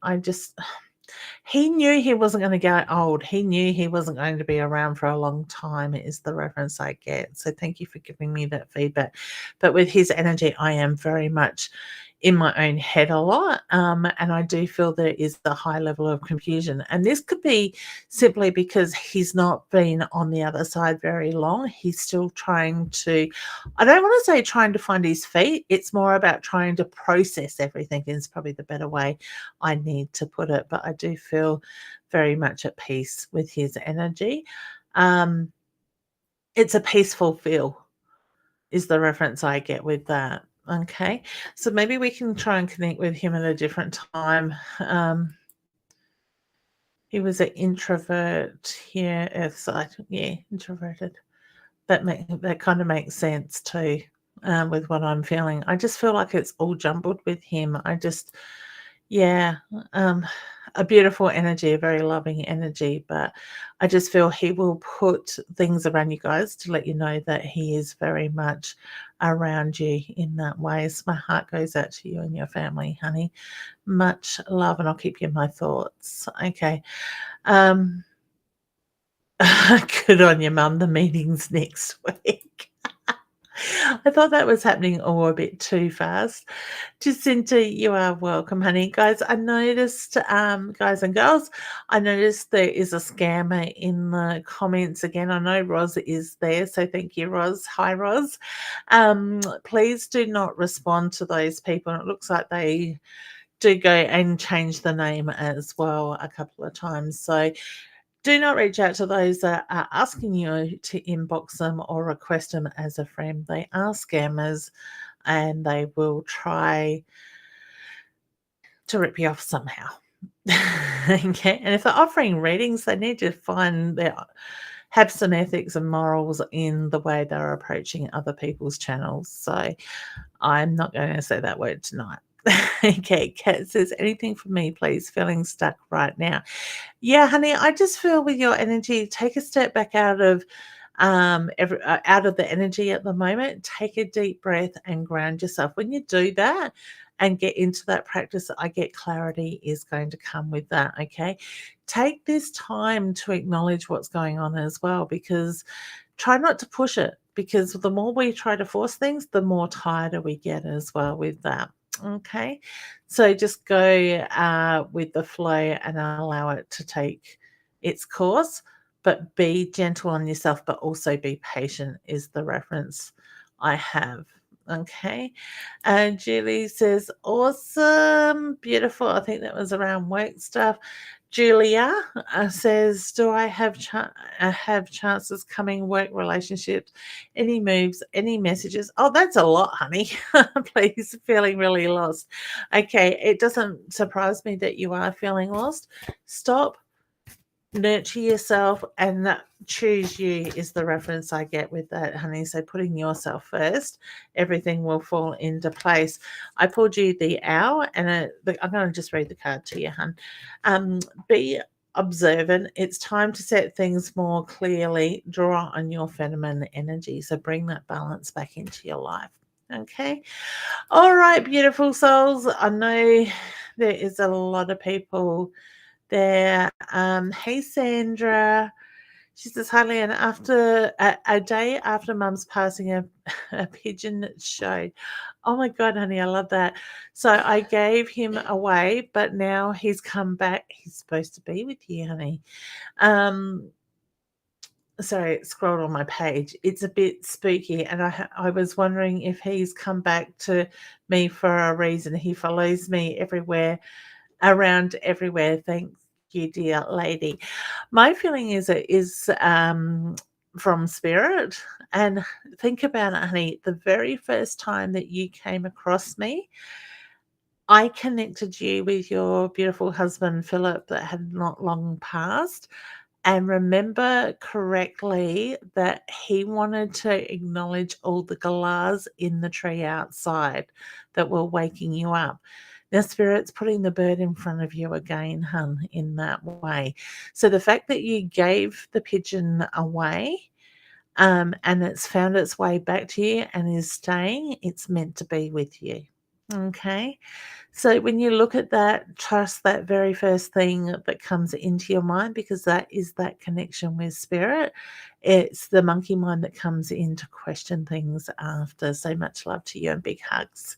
he knew he wasn't going to get old. He knew he wasn't going to be around for a long time, is the reference I get. So thank you for giving me that feedback. But with his energy, I am very much in my own head a lot, and I do feel there is a high level of confusion. And this could be simply because he's not been on the other side very long. He's still trying to, I don't want to say trying to find his feet. It's more about trying to process everything, is probably the better way I need to put it. But I do feel very much at peace with his energy. It's a peaceful feel is the reference I get with that. Okay. So maybe we can try and connect with him at a different time. He was an introvert here, Earth side. Yeah, introverted. That kind of makes sense too, with what I'm feeling. I just feel like it's all jumbled with him. Yeah, a beautiful energy, a very loving energy, but I just feel he will put things around you guys to let you know that he is very much around you in that way. So my heart goes out to you and your family, honey. Much love, and I'll keep you in my thoughts. Okay. Good on you, Mum. The meeting's next week. I thought that was happening all a bit too fast. Jacinta, you are welcome, honey. Guys, I noticed, guys and girls, I noticed there is a scammer in the comments again. I know Roz is there, so thank you, Roz. Hi, Roz. Please do not respond to those people. It looks like they do go and change the name as well a couple of times. So do not reach out to those that are asking you to inbox them or request them as a friend. They are scammers and they will try to rip you off somehow. Okay. And if they're offering readings, they need to have some ethics and morals in the way they're approaching other people's channels. So I'm not going to say that word tonight. Okay, Kat says, anything for me, please? Feeling stuck right now. Yeah, honey, I just feel with your energy, take a step back out of the energy at the moment. Take a deep breath and ground yourself. When you do that and get into that practice, I get clarity is going to come with that. Okay, take this time to acknowledge what's going on as well, because try not to push it, because the more we try to force things, the more tired we get as well with that. Okay, so just go with the flow and allow it to take its course, but be gentle on yourself, but also be patient is the reference I have. Okay, and Julie says, awesome, beautiful. I think that was around work stuff. Julia says, do I have chances coming, work, relationships, any moves, any messages? Oh, that's a lot, honey. Please, feeling really lost. Okay, it doesn't surprise me that you are feeling lost. Stop, nurture yourself, and choose you is the reference I get with that, honey. So putting yourself first, everything will fall into place. I pulled you the owl, and I'm going to just read the card to you, hun. Be observant. It's time to set things more clearly. Draw on your feminine energy. So bring that balance back into your life. Okay. All right, beautiful souls. I know there is a lot of people there. Hey, Sandra. She says, hi, Leanne. After a day after Mum's passing, a pigeon showed. Oh my God, honey, I love that. So I gave him away, but now he's come back. He's supposed to be with you, honey. Sorry, it scrolled on my page. It's a bit spooky, and I was wondering if he's come back to me for a reason. He follows me everywhere, around everywhere. Thank you, dear lady. My feeling is it is from spirit. And think about it, honey. The very first time that you came across me, I connected you with your beautiful husband, Philip, that had not long passed. And remember correctly that he wanted to acknowledge all the galahs in the tree outside that were waking you up. Now, Spirit's putting the bird in front of you again, hun, in that way. So the fact that you gave the pigeon away, and it's found its way back to you and is staying, it's meant to be with you. Okay. So when you look at that, trust that very first thing that comes into your mind, because that is that connection with spirit. It's the monkey mind that comes in to question things after. So much love to you and big hugs.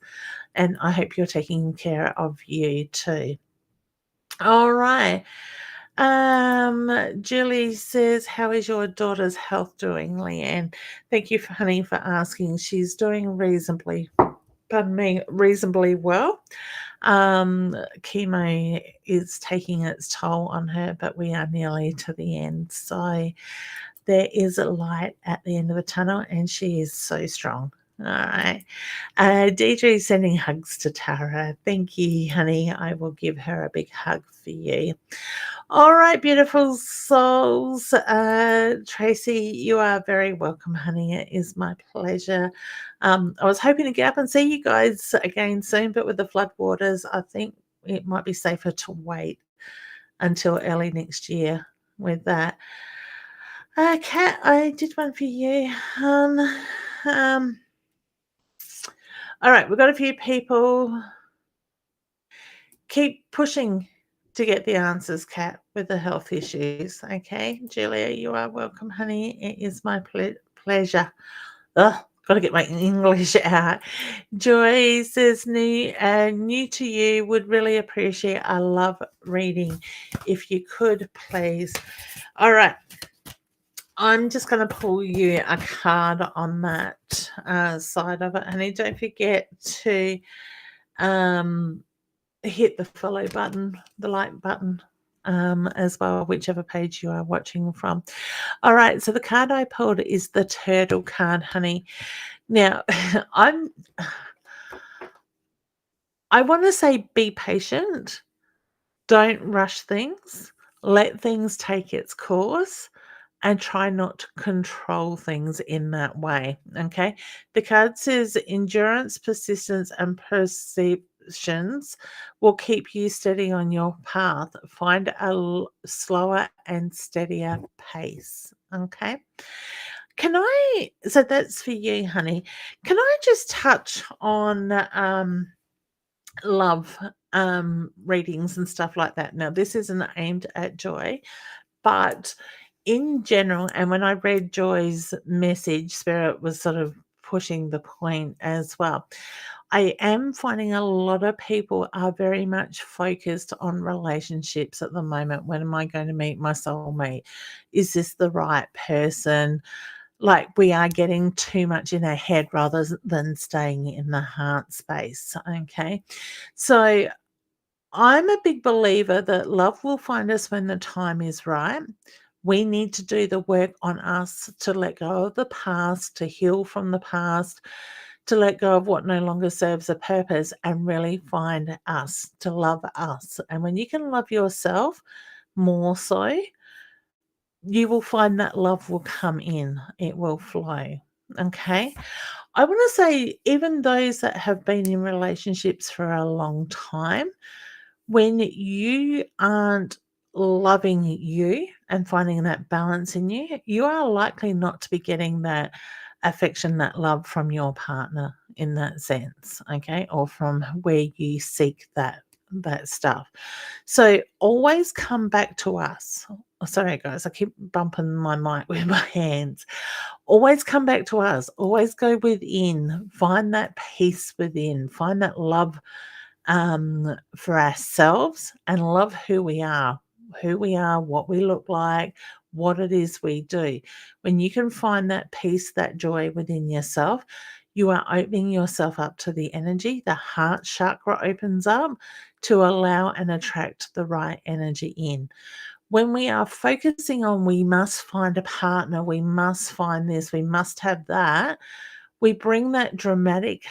and I hope you're taking care of you too. All right. Julie says, how is your daughter's health doing, Leanne? Thank you, honey, for asking. She's doing reasonably well. Chemo is taking its toll on her, but we are nearly to the end. So there is a light at the end of the tunnel, and she is so strong. All right. Deidre is sending hugs to Tara. Thank you, honey. I will give her a big hug for you. All right, beautiful souls. Tracy, you are very welcome, honey. It is my pleasure. I was hoping to get up and see you guys again soon, but with the floodwaters, I think it might be safer to wait until early next year with that. Kat, I did one for you. All right, we've got a few people. Keep pushing to get the answers, Kat, with the health issues. Okay, Julia, you are welcome, honey. It is my pleasure. Got to get my English out. Joy says, new to you, would really appreciate. I love reading. If you could, please. All right. I'm just going to pull you a card on that side of it, honey. Don't forget to hit the follow button, the like button as well, whichever page you are watching from. All right, so the card I pulled is the Turtle card, honey. Now, I want to say be patient. Don't rush things. Let things take its course and try not to control things in that way, okay? The card says endurance, persistence, and perceptions will keep you steady on your path. Find a slower and steadier pace, okay? So that's for you, honey. Can I just touch on love readings and stuff like that? Now, this isn't aimed at Joy, but in general, and when I read Joy's message, Spirit was sort of pushing the point as well. I am finding a lot of people are very much focused on relationships at the moment. When am I going to meet my soulmate? Is this the right person? Like, we are getting too much in our head rather than staying in the heart space. Okay. So I'm a big believer that love will find us when the time is right. We need to do the work on us to let go of the past, to heal from the past, to let go of what no longer serves a purpose, and really find us, to love us. And when you can love yourself more so, you will find that love will come in, it will flow. Okay. I want to say, even those that have been in relationships for a long time, when you aren't loving you and finding that balance in you, you are likely not to be getting that affection, that love from your partner in that sense, okay, or from where you seek that stuff. So always come back to us. Oh, sorry, guys, I keep bumping my mic with my hands. Always come back to us. Always go within. Find that peace within. Find that love for ourselves, and love who we are, what we look like, what it is we do. When you can find that peace, that joy within yourself, you are opening yourself up to the energy. The heart chakra opens up to allow and attract the right energy in. When we are focusing on, we must find a partner, we must find this, we must have that, we bring that dramatic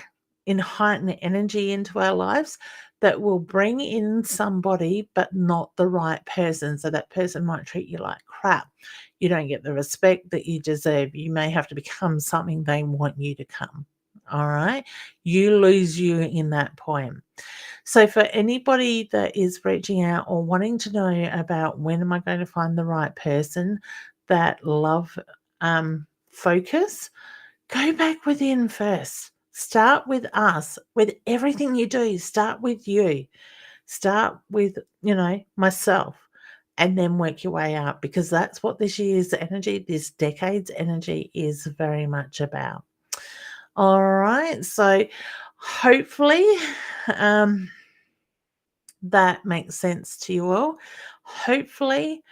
and heightened energy into our lives that will bring in somebody, but not the right person. So that person might treat you like crap. You don't get the respect that you deserve. You may have to become something they want you to come. All right. You lose you in that point. So for anybody that is reaching out or wanting to know about when am I going to find the right person, that love focus, go back within first. Start with us. With everything you do, start with you. Start with, myself, and then work your way up, because that's what this year's energy, this decade's energy is very much about. All right. So Hopefully, that makes sense to you all. Hopefully,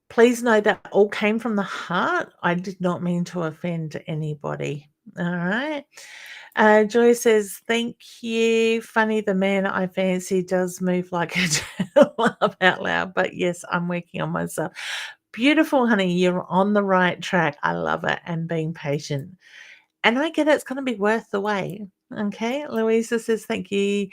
please know that all came from the heart. I did not mean to offend anybody. All right. Joy says, thank you. Funny, the man I fancy does move like a laugh out loud. But yes, I'm working on myself. Beautiful, honey. You're on the right track. I love it. And being patient. And I get it's going to be worth the wait. Okay. Louisa says, thank you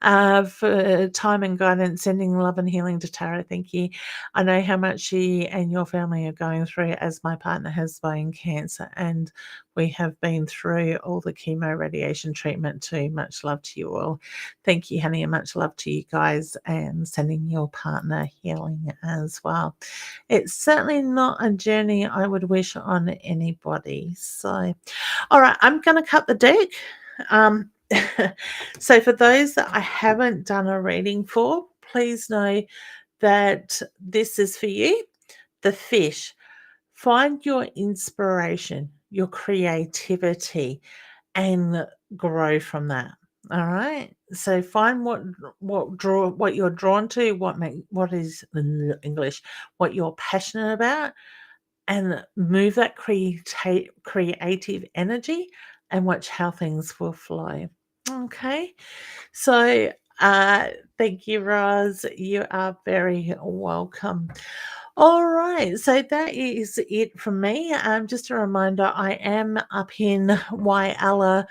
for time and guidance, sending love and healing to Tara. Thank you. I know how much she and your family are going through, as my partner has bone cancer, and we have been through all the chemo radiation treatment too. Much love to you all. Thank you, honey, and much love to you guys, and sending your partner healing as well. It's certainly not a journey I would wish on anybody. So, all right, I'm going to cut the deck. So for those that I haven't done a reading for, please know that this is for you. The fish. Find your inspiration, your creativity, and grow from that. All right. So find what you're drawn to, what is in English, what you're passionate about, and move that creative energy and watch how things will flow. Okay. So thank you, Roz. You are very welcome. All right. So that is it from me. Just a reminder, I am up in Whyalla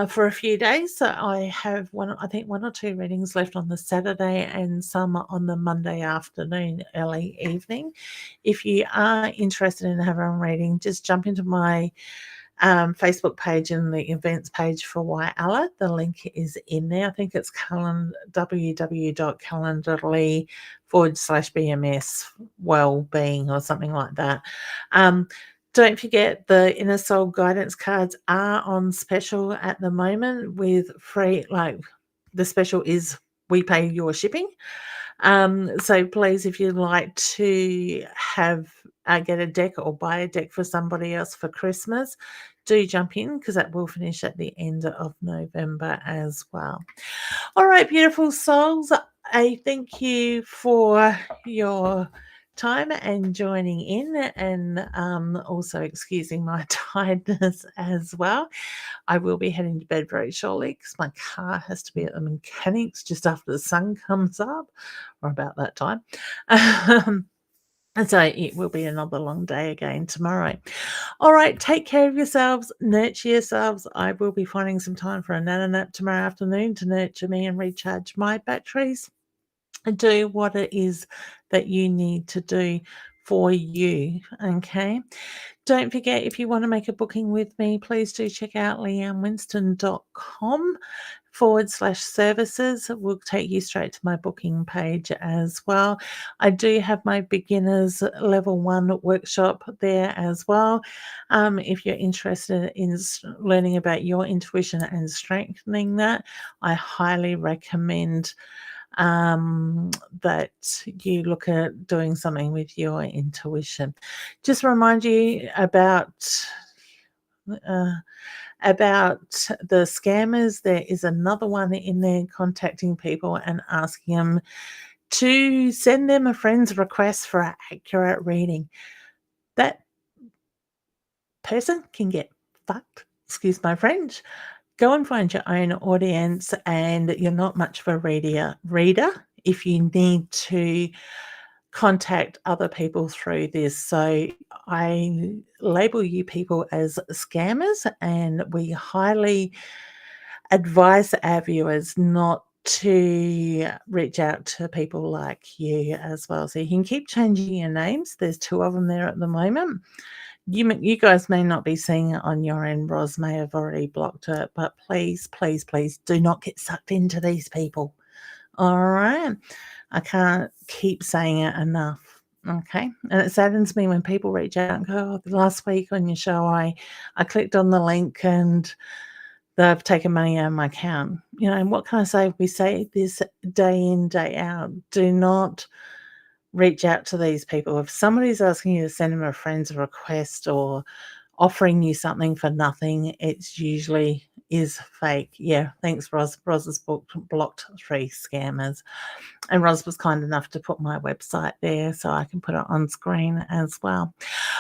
for a few days. So I have one or two readings left on the Saturday and some on the Monday afternoon, early evening. If you are interested in having a reading, just jump into my Facebook page and the events page for Whyalla. The link is in there. I think it's www.calendarly.com/BMS wellbeing or something like that. Don't forget the Inner Soul guidance cards are on special at the moment with free, like the special is we pay your shipping. So please, if you'd like to have get a deck or buy a deck for somebody else for Christmas, do jump in because that will finish at the end of November as well. All right, beautiful souls. I thank you for your time and joining in, and also excusing my tiredness as well. I will be heading to bed very shortly because my car has to be at the mechanics just after the sun comes up, or about that time. And so it will be another long day again tomorrow. All right, take care of yourselves, nurture yourselves. I will be finding some time for a nana nap tomorrow afternoon to nurture me and recharge my batteries, and do what it is that you need to do for you. Okay. Don't forget, if you want to make a booking with me, please do check out leannewinston.com/services. It will take you straight to my booking page as well. I do have my beginners level 1 workshop there as well. If you're interested in learning about your intuition and strengthening that, I highly recommend that you look at doing something with your intuition. Just remind you about the scammers. There is another one in there, contacting people and asking them to send them a friend's request for an accurate reading. That person can get fucked, excuse my French. Go and find your own audience, and you're not much of a reader if you need to contact other people through this. So I label you people as scammers, and we highly advise our viewers not to reach out to people like you as well. So you can keep changing your names. There's 2 of them there at the moment. You guys may not be seeing it on your end. Roz may have already blocked it, but please, please, please do not get sucked into these people. All right. I can't keep saying it enough. Okay. And it saddens me when people reach out and go, oh, last week on your show, I clicked on the link and they've taken money out of my account. And what can I say? We say this day in, day out. Do not reach out to these people. If somebody's asking you to send them a friend's request or offering you something for nothing, it's usually is fake. Yeah, thanks, Roz. Roz has blocked 3 scammers. And Roz was kind enough to put my website there so I can put it on screen as well.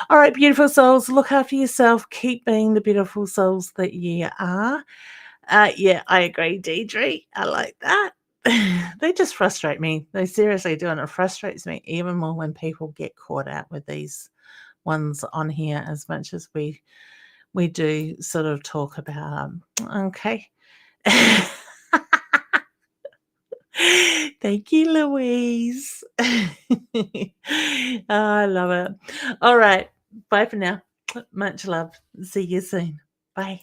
All right, beautiful souls, look after yourself. Keep being the beautiful souls that you are. Yeah, I agree, Deidre. I like that. They just frustrate me. They seriously do, and it frustrates me even more when people get caught out with these ones on here as much as we do sort of talk about. Okay. Thank you, Louise. I love it. All right. Bye for now. Much love. See you soon. Bye.